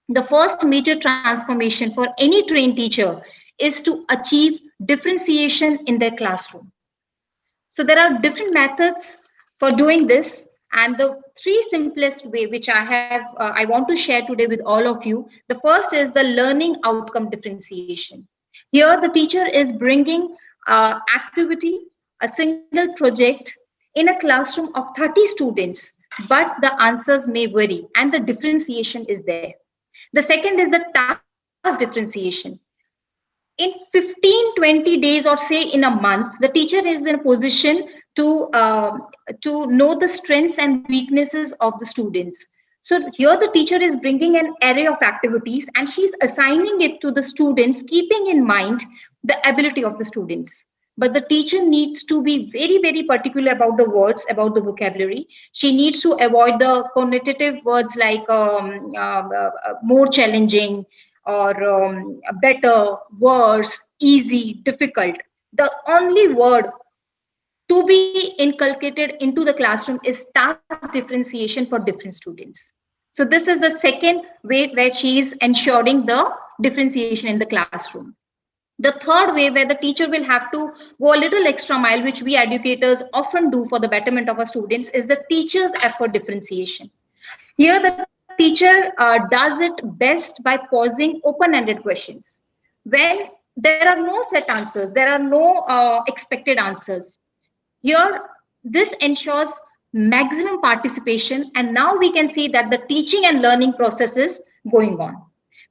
The first major transformation for any trained teacher is to achieve differentiation in their classroom. So there are different methods for doing this, and the three simplest way which I want to share today with all of you. The first is the learning outcome differentiation. Here the teacher is bringing activity, a single project in a classroom of 30 students, but the answers may vary and the differentiation is there. The second is the task differentiation. In 15-20 days or say in a month, the teacher is in a position to know the strengths and weaknesses of the students. So here the teacher is bringing an array of activities and she's assigning it to the students, keeping in mind the ability of the students. But the teacher needs to be very, very particular about the words, about the vocabulary. She needs to avoid the connotative words like more challenging or better, worse, easy, difficult. the only word to be inculcated into the classroom is task differentiation for different students. So this is the second way where she is ensuring the differentiation in the classroom. The third way where the teacher will have to go a little extra mile, which we educators often do for the betterment of our students, is the teacher's effort differentiation. Here the teacher does it best by posing open-ended questions. When there are no set answers, there are no expected answers. Here, this ensures maximum participation, and now we can see that the teaching and learning process is going on.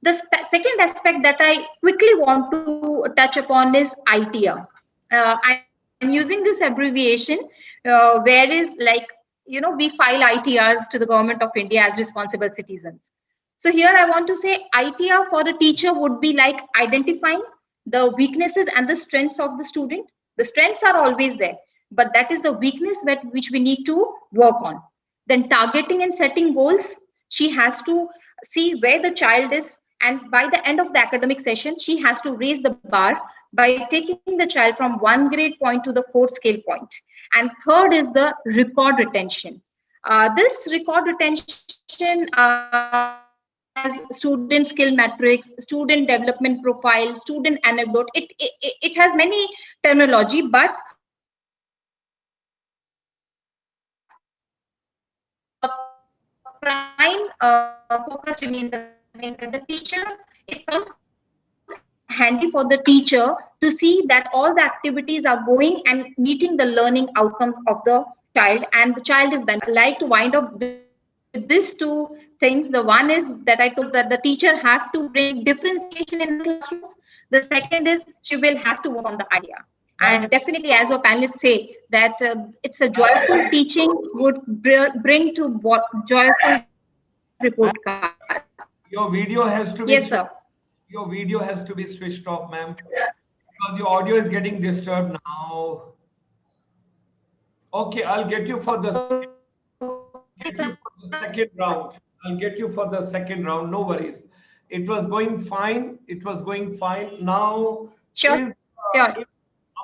The second aspect that I quickly want to touch upon is ITR. I'm using this abbreviation where is like, we file ITRs to the government of India as responsible citizens. So here I want to say ITR for a teacher would be like identifying the weaknesses and the strengths of the student. The strengths are always there, but that is the weakness which we need to work on. Then targeting and setting goals. She has to see where the child is, and by the end of the academic session, she has to raise the bar by taking the child from 1 grade point to the 4th scale point. And third is the record retention. This record retention has student skill metrics, student development profile, student anecdote. It has many terminology, but prime focus remains the same. That the teacher, it comes handy for the teacher to see that all the activities are going and meeting the learning outcomes of the child, and the child is benefited. I like to wind up with these two things. The one is that I took that the teacher have to bring differentiation in the classrooms. The second is she will have to work on the idea. And definitely, as our panelists say, that it's a joyful teaching would bring to what joyful report card. Your video has to be yes, sir. Your video has to be switched off, ma'am, because your audio is getting disturbed now. Okay, I'll get you for the second round. I'll get you for the second round. No worries. It was going fine. It was going fine. Now, sure. Is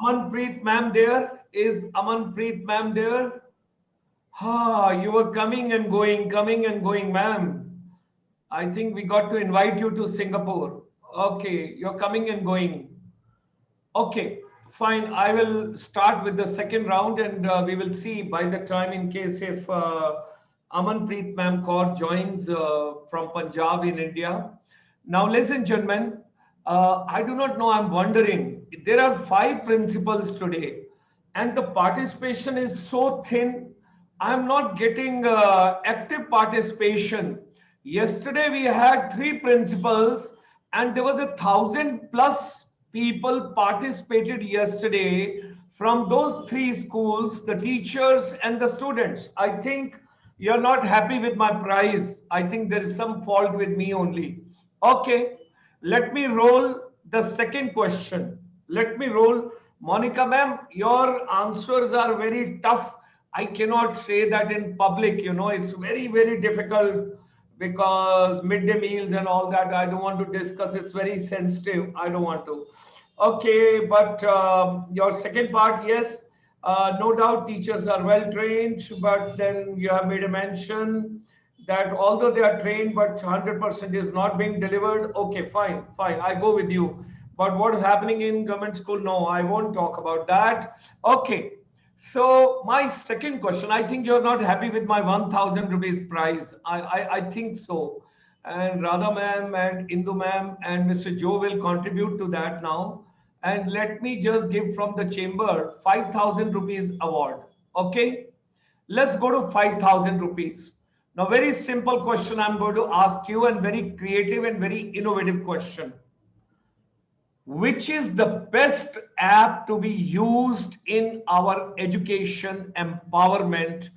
Amanpreet ma'am there? Is Amanpreet ma'am there? You were coming and going, ma'am. I think we got to invite you to Singapore. Okay, you're coming and going. Okay, fine. I will start with the second round, and we will see by the time, in case if Amanpreet ma'am Kaur joins from Punjab in India. Now, ladies and gentlemen, I do not know, I'm wondering, there are 5 principals today, and the participation is so thin. I'm not getting active participation. Yesterday, we had 3 principals, and there was 1,000+ people participated yesterday from those 3 schools, the teachers and the students. I think you're not happy with my prize. I think there is some fault with me only. Okay, let me roll the second question. Let me roll. Monica ma'am, your answers are very tough. I cannot say that in public, it's very, very difficult, because midday meals and all that, I don't want to discuss. It's very sensitive. I don't want to. Okay, but your second part, yes, no doubt teachers are well trained, but then you have made a mention that although they are trained, but 100% is not being delivered. Okay, fine, I go with you. But what is happening in government school? No, I won't talk about that. Okay. So my second question, I think you're not happy with my 1,000 rupees prize. I think so. And Radha ma'am and Indu ma'am and Mr. Joe will contribute to that now. And let me just give from the chamber 5,000 rupees award. Okay. Let's go to 5,000 rupees. Now, very simple question I'm going to ask you, and very creative and very innovative question. Which is the best app to be used in our education empowerment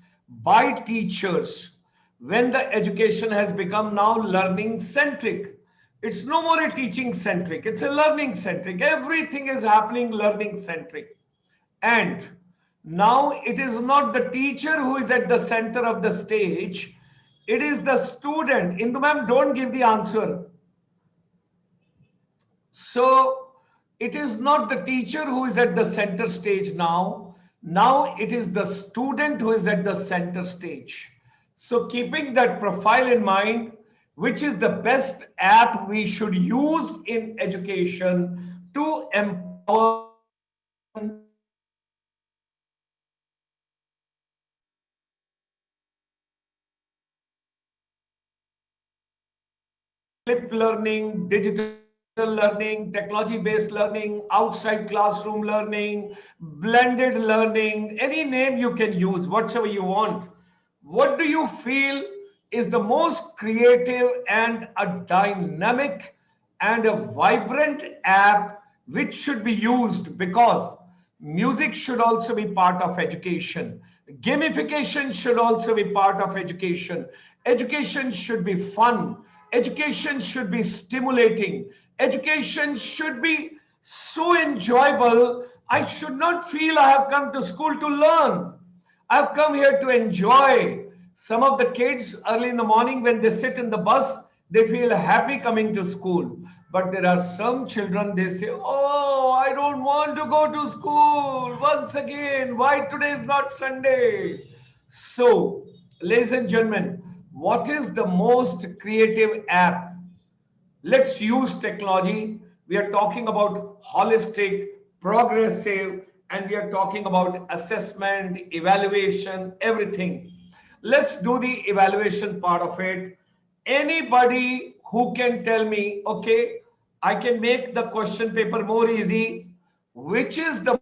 by teachers when the education has become now learning centric? It's no more a teaching centric, it's a learning centric. Everything is happening learning centric. And now it is not the teacher who is at the center of the stage, it is the student. Indu ma'am, don't give the answer. So It is not the teacher who is at the center stage now. Now it is the student who is at the center stage. So keeping that profile in mind, which is the best app we should use in education to empower flip learning, digital learning, technology-based learning, outside classroom learning, blended learning, any name you can use, whatever you want. What do you feel is the most creative and a dynamic and a vibrant app which should be used? Because music should also be part of education. Gamification should also be part of education. Education should be fun. Education should be stimulating. Education should be so enjoyable. I should not feel I have come to school to learn. I've come here to enjoy. Some of the kids early in the morning when they sit in the bus, they feel happy coming to school. But there are some children, they say, oh, I don't want to go to school. Once again, why today is not Sunday? So, ladies and gentlemen, what is the most creative app? Let's use technology. We are talking about holistic, progressive, and we are talking about assessment, evaluation, everything. Let's do the evaluation part of it. Anybody who can tell me, okay, I can make the question paper more easy. Which is the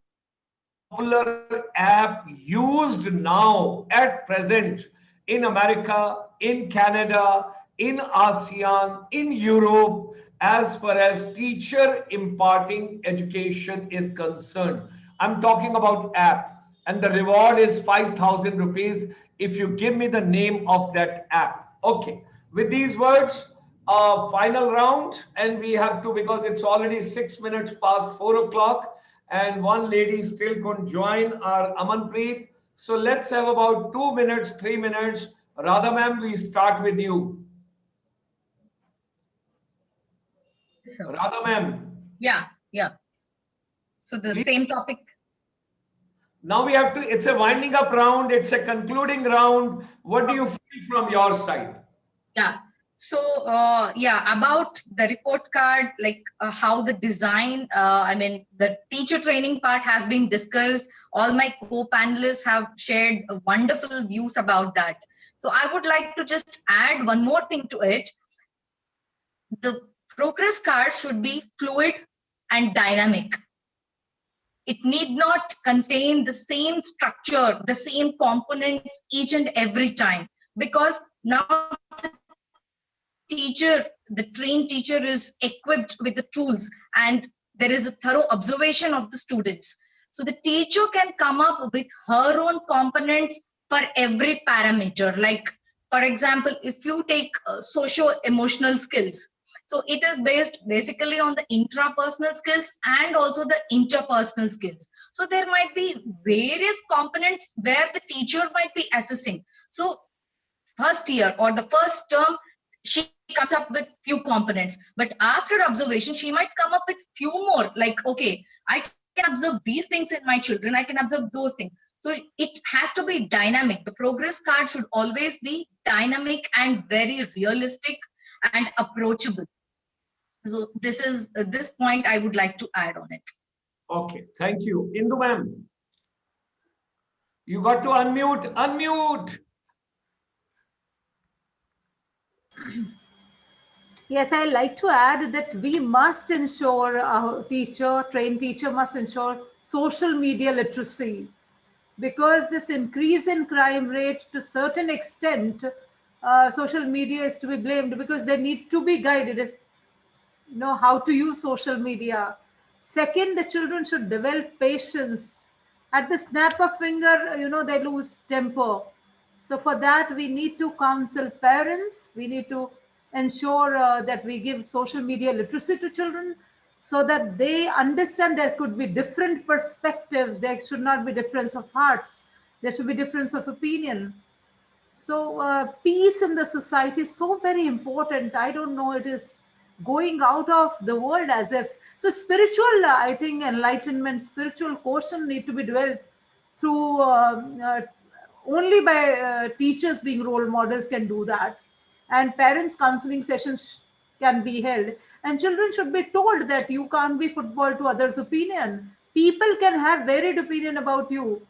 popular app used now at present in America, in Canada, in ASEAN, in Europe, as far as teacher imparting education is concerned? I'm talking about app, and the reward is 5,000 rupees if you give me the name of that app. Okay, with these words, final round, and we have to, because it's already 6 minutes past 4 o'clock, and one lady still couldn't join, our Amanpreet. So let's have about 2 minutes, 3 minutes. Radha ma'am, we start with you. So, Radha ma'am. yeah. So the Please. same topic. Now we have to, it's a winding up round, it's a concluding round. What do you feel from your side? Yeah. So, about the report card, like how the design, the teacher training part has been discussed. All my co-panelists have shared wonderful views about that. So I would like to just add one more thing to it. The progress card should be fluid and dynamic. It need not contain the same structure, the same components each and every time, because now the trained teacher is equipped with the tools and there is a thorough observation of the students. So the teacher can come up with her own components for every parameter. Like, for example, if you take socio-emotional skills, so it is based basically on the intrapersonal skills and also the interpersonal skills. So there might be various components where the teacher might be assessing. So first year or the first term, she comes up with few components, but after observation, she might come up with few more, like, okay, I can observe these things in my children, I can observe those things. So it has to be dynamic. The progress card should always be dynamic and very realistic and approachable. So this is this point I would like to add on it. Okay, thank you. Indu ma'am, you got to unmute. Yes, I like to add that we must ensure trained teacher must ensure social media literacy, because this increase in crime rate, to certain extent, social media is to be blamed, because they need to be guided, know how to use social media. Second, the children should develop patience. At the snap of finger, they lose temper. So for that, we need to counsel parents. We need to ensure that we give social media literacy to children, so that they understand there could be different perspectives. There should not be difference of hearts. There should be difference of opinion. So peace in the society is so very important. I don't know, it is going out of the world as if. So spiritual, I think enlightenment, spiritual quotient need to be developed through only by teachers being role models can do that, and parents counseling sessions can be held, and children should be told that you can't be football to others' opinion. People can have varied opinion about you,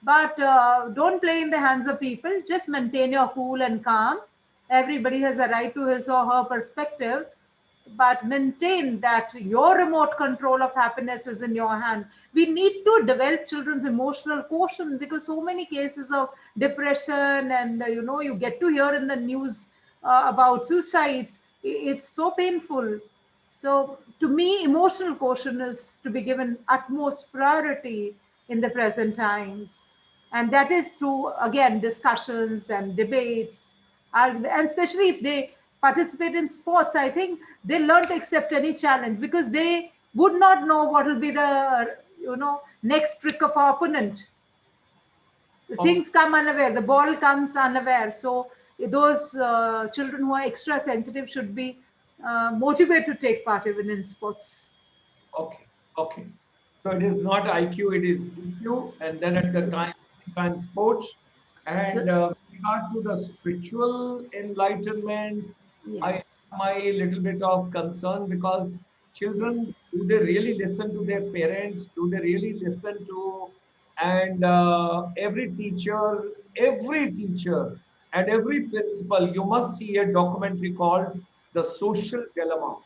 but don't play in the hands of people. Just maintain your cool and calm. Everybody has a right to his or her perspective, but maintain that your remote control of happiness is in your hand. We need to develop children's emotional quotient, because so many cases of depression and you get to hear in the news about suicides. It's so painful. So to me, emotional quotient is to be given utmost priority in the present times, and that is through, again, discussions and debates, and especially if they participate in sports. I think they learn to accept any challenge, because they would not know what will be the next trick of our opponent. Things come unaware, the ball comes unaware. So those children who are extra sensitive should be motivated to take part even in sports. Okay, okay. So it is not IQ, it is EQ, and then at the Yes. time sports. And The- with regard to the spiritual enlightenment, I have yes. my little bit of concern, because children, do they really listen to their parents? Do they really listen to, and every teacher and every principal, you must see a documentary called The Social Dilemma.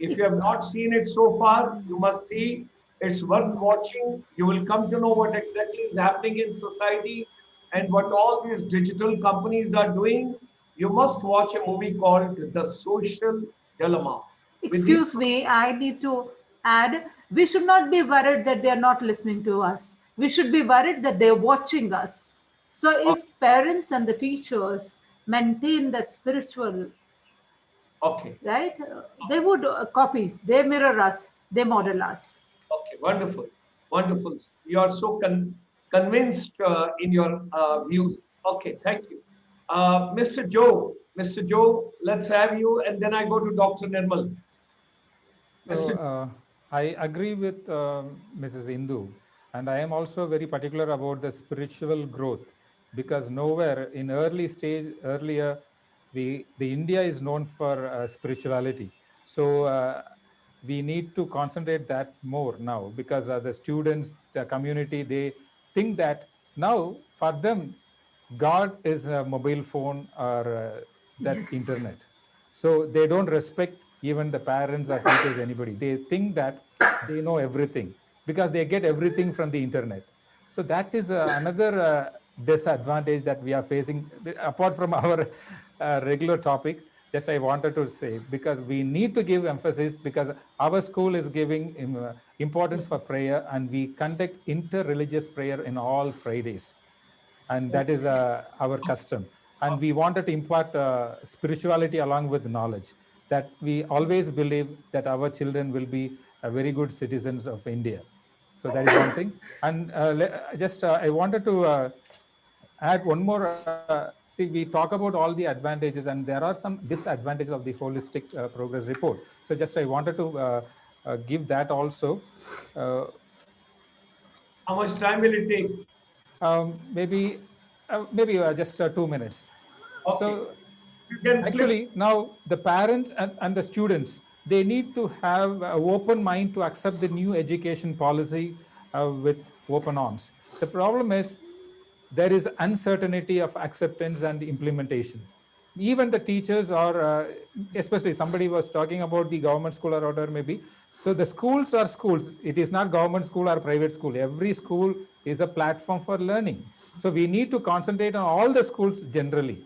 If you have not seen it so far, you must see. It's worth watching. You will come to know what exactly is happening in society and what all these digital companies are doing. You must watch a movie called The Social Dilemma. With these, Excuse me, I need to add, we should not be worried that they are not listening to us. We should be worried that they're watching us. So if parents and the teachers maintain that spiritual, okay, right, they would copy, they mirror us, they model us. okay, wonderful, wonderful. You are so convinced in your views. Okay, thank you. Mr. Joe, let's have you, and then I go to Dr. Nirmal. So Mr. I agree with Mrs. Indu, and I am also very particular about the spiritual growth, because nowhere in earlier, the India is known for spirituality. So we need to concentrate that more now, because the students, the community, they think that now for them God is a mobile phone or that Yes. internet. So they don't respect even the parents or teachers, anybody. They think that they know everything because they get everything from the internet. So that is another disadvantage that we are facing, apart from our regular topic. Just I wanted to say, because we need to give emphasis, because our school is giving importance for Yes. prayer, and we conduct inter-religious prayer in all Fridays, and that is our custom. And we wanted to impart spirituality along with knowledge, that we always believe that our children will be very good citizens of India. So that is one thing. And just I wanted to add one more. See, we talk about all the advantages, and there are some disadvantages of the holistic progress report. So just I wanted to give that also. uh, How much time will it take? Maybe just 2 minutes. Okay. So You can flip. actually, now the parents and the students, they need to have an open mind to accept the new education policy with open arms. The problem is there is uncertainty of acceptance and implementation. Even the teachers are, especially somebody was talking about the government school or whatever maybe. So the schools are schools. It is not government school or private school. Every school is a platform for learning. So we need to concentrate on all the schools generally.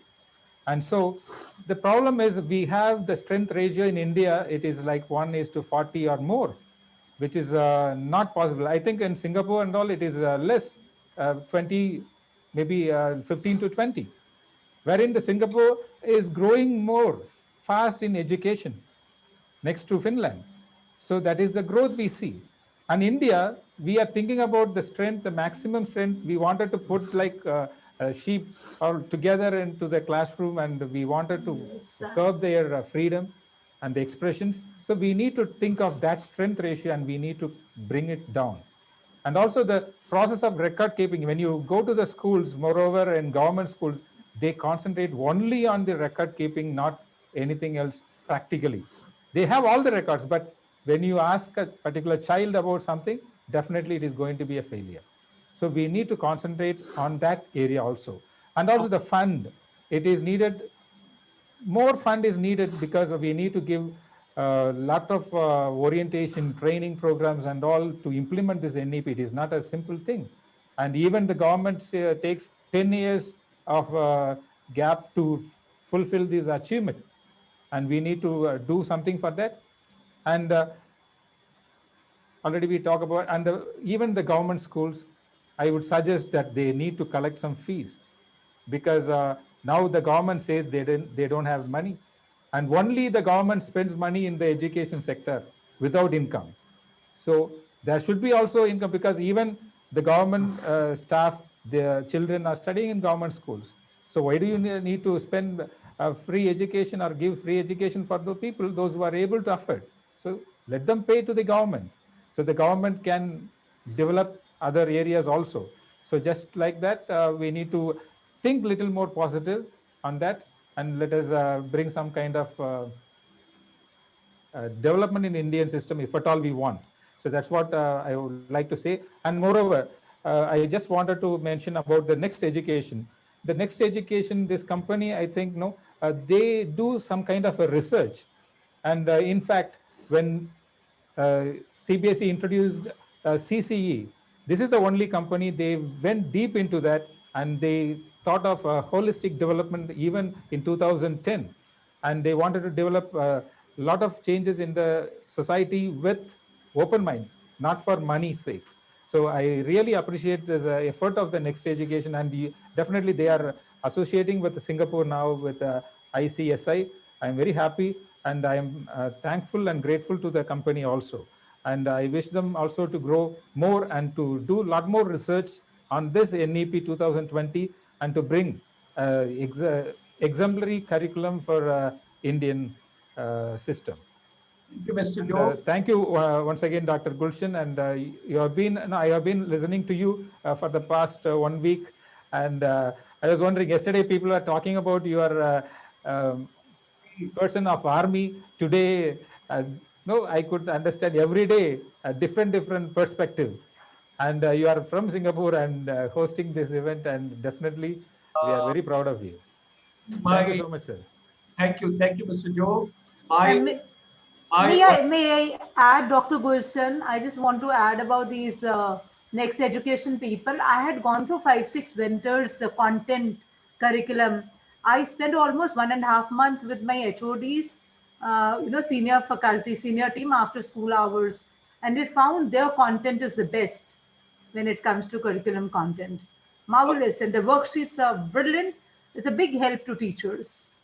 And so the problem is we have the strength ratio in India, it is like 1:40 or more, which is not possible. I think in Singapore and all, it is less, 20, maybe 15 to 20, wherein the Singapore is growing more fast in education next to Finland. So that is the growth we see. And India, we are thinking about the strength, the maximum strength. We wanted to put like sheep all together into the classroom, and we wanted to Yes. curb their freedom. and the expressions. So we need to think of that strength ratio and we need to bring it down. And also the process of record keeping. When you go to the schools, moreover in government schools, they concentrate only on the record keeping, not anything else practically. They have all the records, but when you ask a particular child about something, definitely it is going to be a failure. So we need to concentrate on that area also. And also the fund, it is needed, more fund is needed because we need to give a lot of orientation, training programs and all to implement this NEP. It is not a simple thing. And even the government takes 10 years of gap to fulfill this achievement. And we need to do something for that. And already we talk about, and even the government schools, I would suggest that they need to collect some fees, because now the government says they don't have money, and only the government spends money in the education sector without income. So there should be also income, because even the government staff, their children are studying in government schools. So why do you need to spend free education or give free education for the people, those who are able to afford? So let them pay to the government, so the government can develop other areas also. So just like that, we need to think little more positive on that, and let us bring some kind of development in Indian system, if at all we want. So that's what I would like to say. And moreover, I just wanted to mention about the next education. The next education, this company, I think, no, they do some kind of a research. And in fact, when CBSE introduced CCE, this is the only company, they went deep into that, and they thought of holistic development even in 2010. And they wanted to develop a lot of changes in the society with open mind, not for money's sake. So I really appreciate this effort of the next education, and definitely they are associating with Singapore now with ICSI. I'm very happy, and I am thankful and grateful to the company also. And I wish them also to grow more and to do a lot more research on this NEP 2020, and to bring exemplary curriculum for Indian system. Thank you, Mr. And, Joe. thank you once again, Dr. Gulshan. And I have been listening to you for the past 1 week. And I was wondering, yesterday people were talking about your person of army. Today, no, I could understand every day a different perspective. And you are from Singapore and hosting this event, and definitely we are very proud of you. Thank you so much, sir. Thank you, Mr. Joe. May I add, Dr. Gulshan, I just want to add about these next education people. I had gone through 5-6 winters, the content curriculum. I spent almost 1.5 months with my HODs, senior faculty, senior team after school hours. And we found their content is the best when it comes to curriculum content. Marvelous. And the worksheets are brilliant. It's a big help to teachers.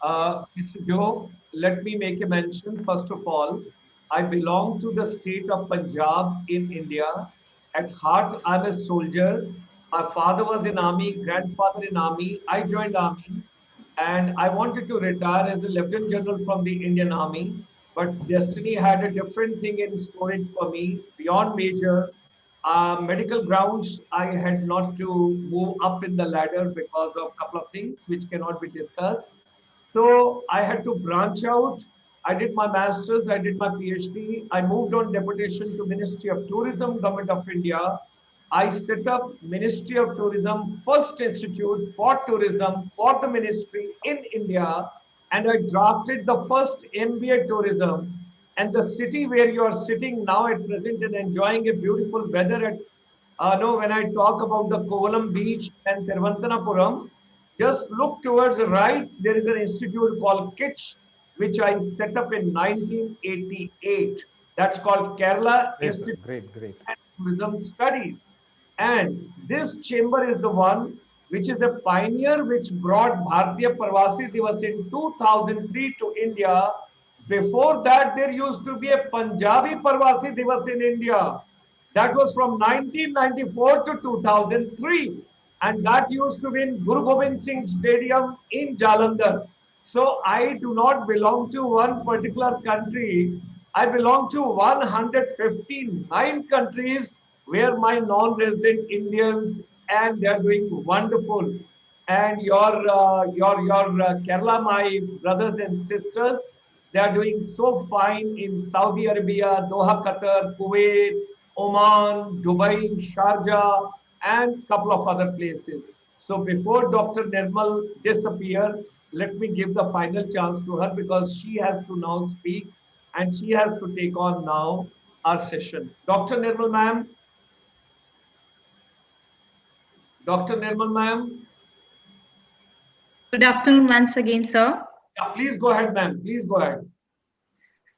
Mr. Joe, let me make a mention. First of all, I belong to the state of Punjab in India. At heart, I'm a soldier. My father was in army, grandfather in army. I joined army, and I wanted to retire as a lieutenant general from the Indian Army. But destiny had a different thing in storage for me, beyond major. Medical grounds, I had not to move up in the ladder because of a couple of things which cannot be discussed. So I had to branch out. I did my master's, I did my PhD. I moved on deputation to Ministry of Tourism, Government of India. I set up Ministry of Tourism, first institute for tourism for the ministry in India. And I drafted the first MBA tourism. And the city where you are sitting now at present and enjoying a beautiful weather at, when I talk about the Kovalam Beach and Thiruvananthapuram, just look towards the right. There is an institute called KITCH, which I set up in 1988. That's called Kerala Institute of Tourism Studies. And this chamber is the one which is a pioneer which brought Bharatiya Parvasi Divas in 2003 to India. Before that, there used to be a Punjabi Parvasi Divas in India. That was from 1994 to 2003. And that used to be in Guru Gobind Singh Stadium in Jalandhar. So I do not belong to one particular country. I belong to 159 countries where my non-resident Indians, and they are doing wonderful. And your Kerala, my brothers and sisters, they are doing so fine in Saudi Arabia, Doha, Qatar, Kuwait, Oman, Dubai, Sharjah, and couple of other places. So before Dr. Nirmal disappears, let me give the final chance to her because she has to now speak and she has to take on now our session. Dr. Nirmal ma'am. Dr. Nirmal ma'am. Good afternoon once again, sir. Yeah, please go ahead, ma'am. Please go ahead.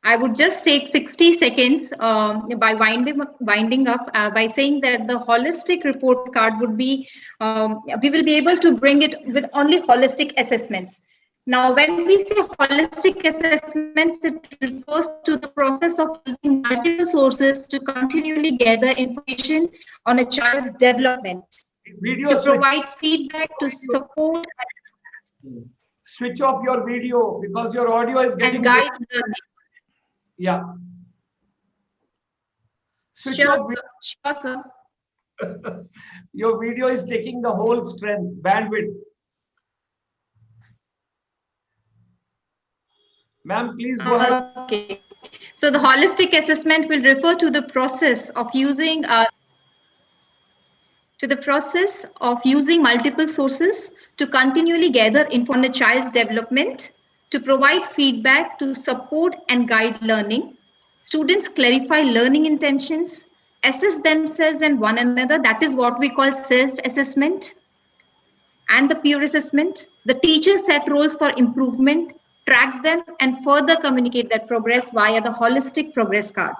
I would just take 60 seconds by winding up by saying that the holistic report card would be, we will be able to bring it with only holistic assessments. Now, when we say holistic assessments, it refers to the process of using multiple sources to continually gather information on a child's development, to provide feedback, to support. Switch off your video because your audio is getting... And guide the... Yeah. Switch Sure, off. sure, sir. Your video is taking the whole strength, bandwidth. Ma'am, please go ahead. Okay. So the holistic assessment will refer to the process of using multiple sources to continually gather info on a child's development, to provide feedback, to support and guide learning. Students clarify learning intentions, assess themselves and one another. That is what we call self-assessment and the peer assessment. The teachers set roles for improvement, track them, and further communicate that progress via the holistic progress card.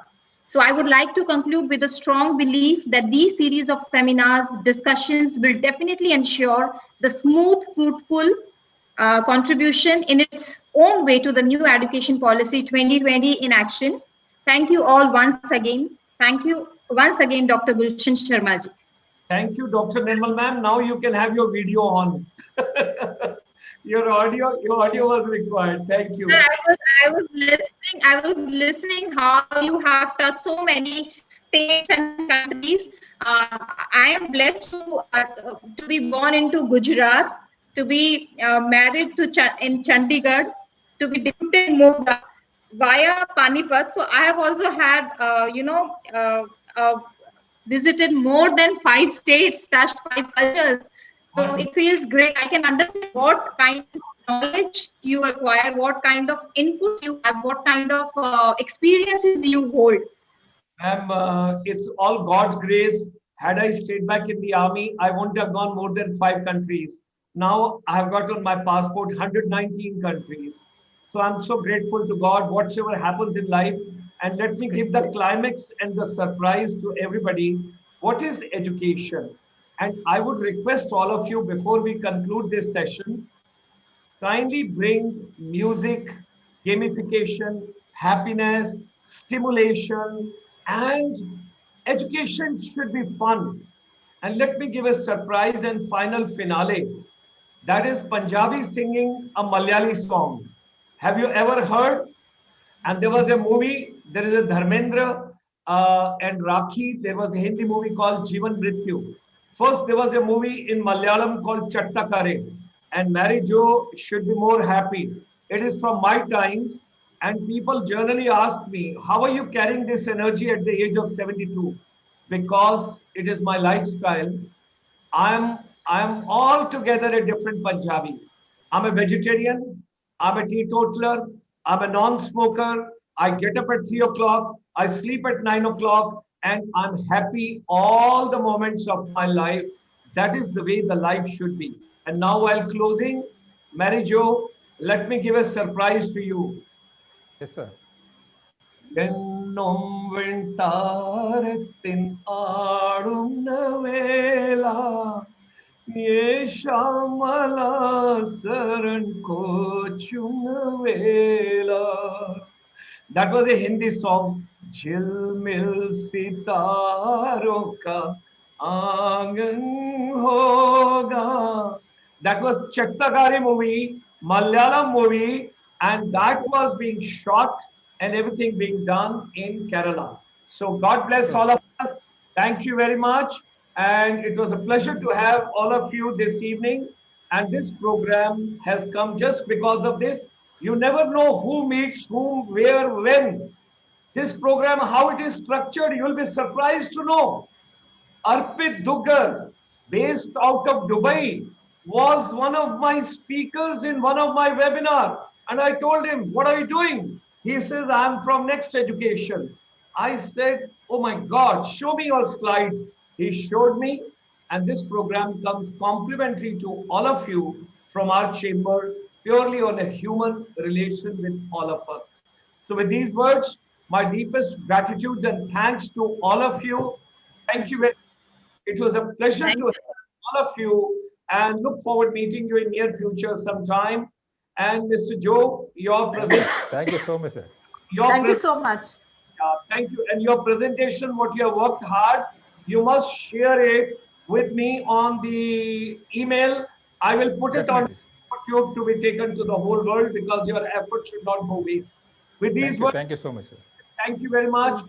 So I would like to conclude with a strong belief that these series of seminars, discussions will definitely ensure the smooth, fruitful contribution in its own way to the new education policy 2020 in action. Thank you all once again. Thank you once again, Dr. Gulshan Sharma ji. Thank you, Dr. Nirmal ma'am. Now you can have your video on. Your audio was required. Thank you. Sir, I was listening how you have touched so many states and countries. I am blessed to be born into Gujarat, to be married in Chandigarh, to be deputed in Moga via Panipat. So I have also had, visited more than 5 states, touched 5 cultures. So it feels great. I can understand what kind of knowledge you acquire, what kind of inputs you have, what kind of experiences you hold. Ma'am, it's all God's grace. Had I stayed back in the army, I wouldn't have gone more than 5 countries. Now I have got on my passport 119 countries. So I'm so grateful to God, whatever happens in life. And let me give the climax and the surprise to everybody. What is education? And I would request all of you before we conclude this session, kindly bring music, gamification, happiness, stimulation, and education should be fun. And let me give a surprise and final finale. That is Punjabi singing a Malayali song. Have you ever heard? And there was a movie, there is a Dharmendra and Rakhi, there was a Hindi movie called Jeevan Mrityu. First, there was a movie in Malayalam called Chatta Kare, and Mary Jo should be more happy. It is from my times, and people generally ask me, how are you carrying this energy at the age of 72? Because it is my lifestyle. I am altogether a different Punjabi. I'm a vegetarian, I'm a teetotaler, I'm a non-smoker, I get up at 3 o'clock, I sleep at 9 o'clock, and I'm happy all the moments of my life. That is the way the life should be. And now while closing, Mary Jo, let me give a surprise to you. Yes, sir. Ennom vintarettin aadum navela ye shamala saran kochum navela. That was a Hindi song. Jilmil sitaro ka aangan hoga. That was Chattakari movie. Malayalam movie, and that was being shot and everything being done in Kerala. So God bless all of us. Thank you very much. And it was a pleasure to have all of you this evening. And this program has come just because of this. You never know who meets whom, where, when. This program, how it is structured, you will be surprised to know. Arpit Duggar, based out of Dubai, was one of my speakers in one of my webinar. And I told him, what are you doing? He says, I'm from Next Education. I said, oh my God, show me your slides. He showed me, and this program comes complimentary to all of you from our chamber, purely on a human relation with all of us. So with these words, my deepest gratitude and thanks to all of you. Thank you very much. It was a pleasure Thank to have all of you, and look forward meeting you in near future sometime. And Mr. Joe, your Thank you so much, sir. Thank you so much. thank you. And your presentation, what you have worked hard, you must share it with me on the email. I will put it on Definitely. YouTube to be taken to the whole world, because your effort should not go waste. With these words, Thank you so much, sir. thank you very much.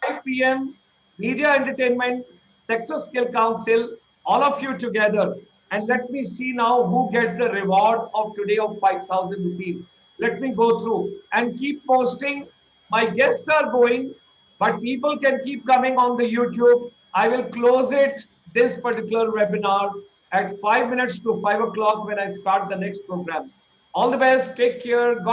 5 p.m. Media Entertainment Sector Skill Council, all of you together. And let me see now who gets the reward of today of 5,000 rupees. Let me go through and keep posting. My guests are going, but people can keep coming on the YouTube. I will close it, this particular webinar, at 5 minutes to 5 o'clock when I start the next program. All the best. Take care. God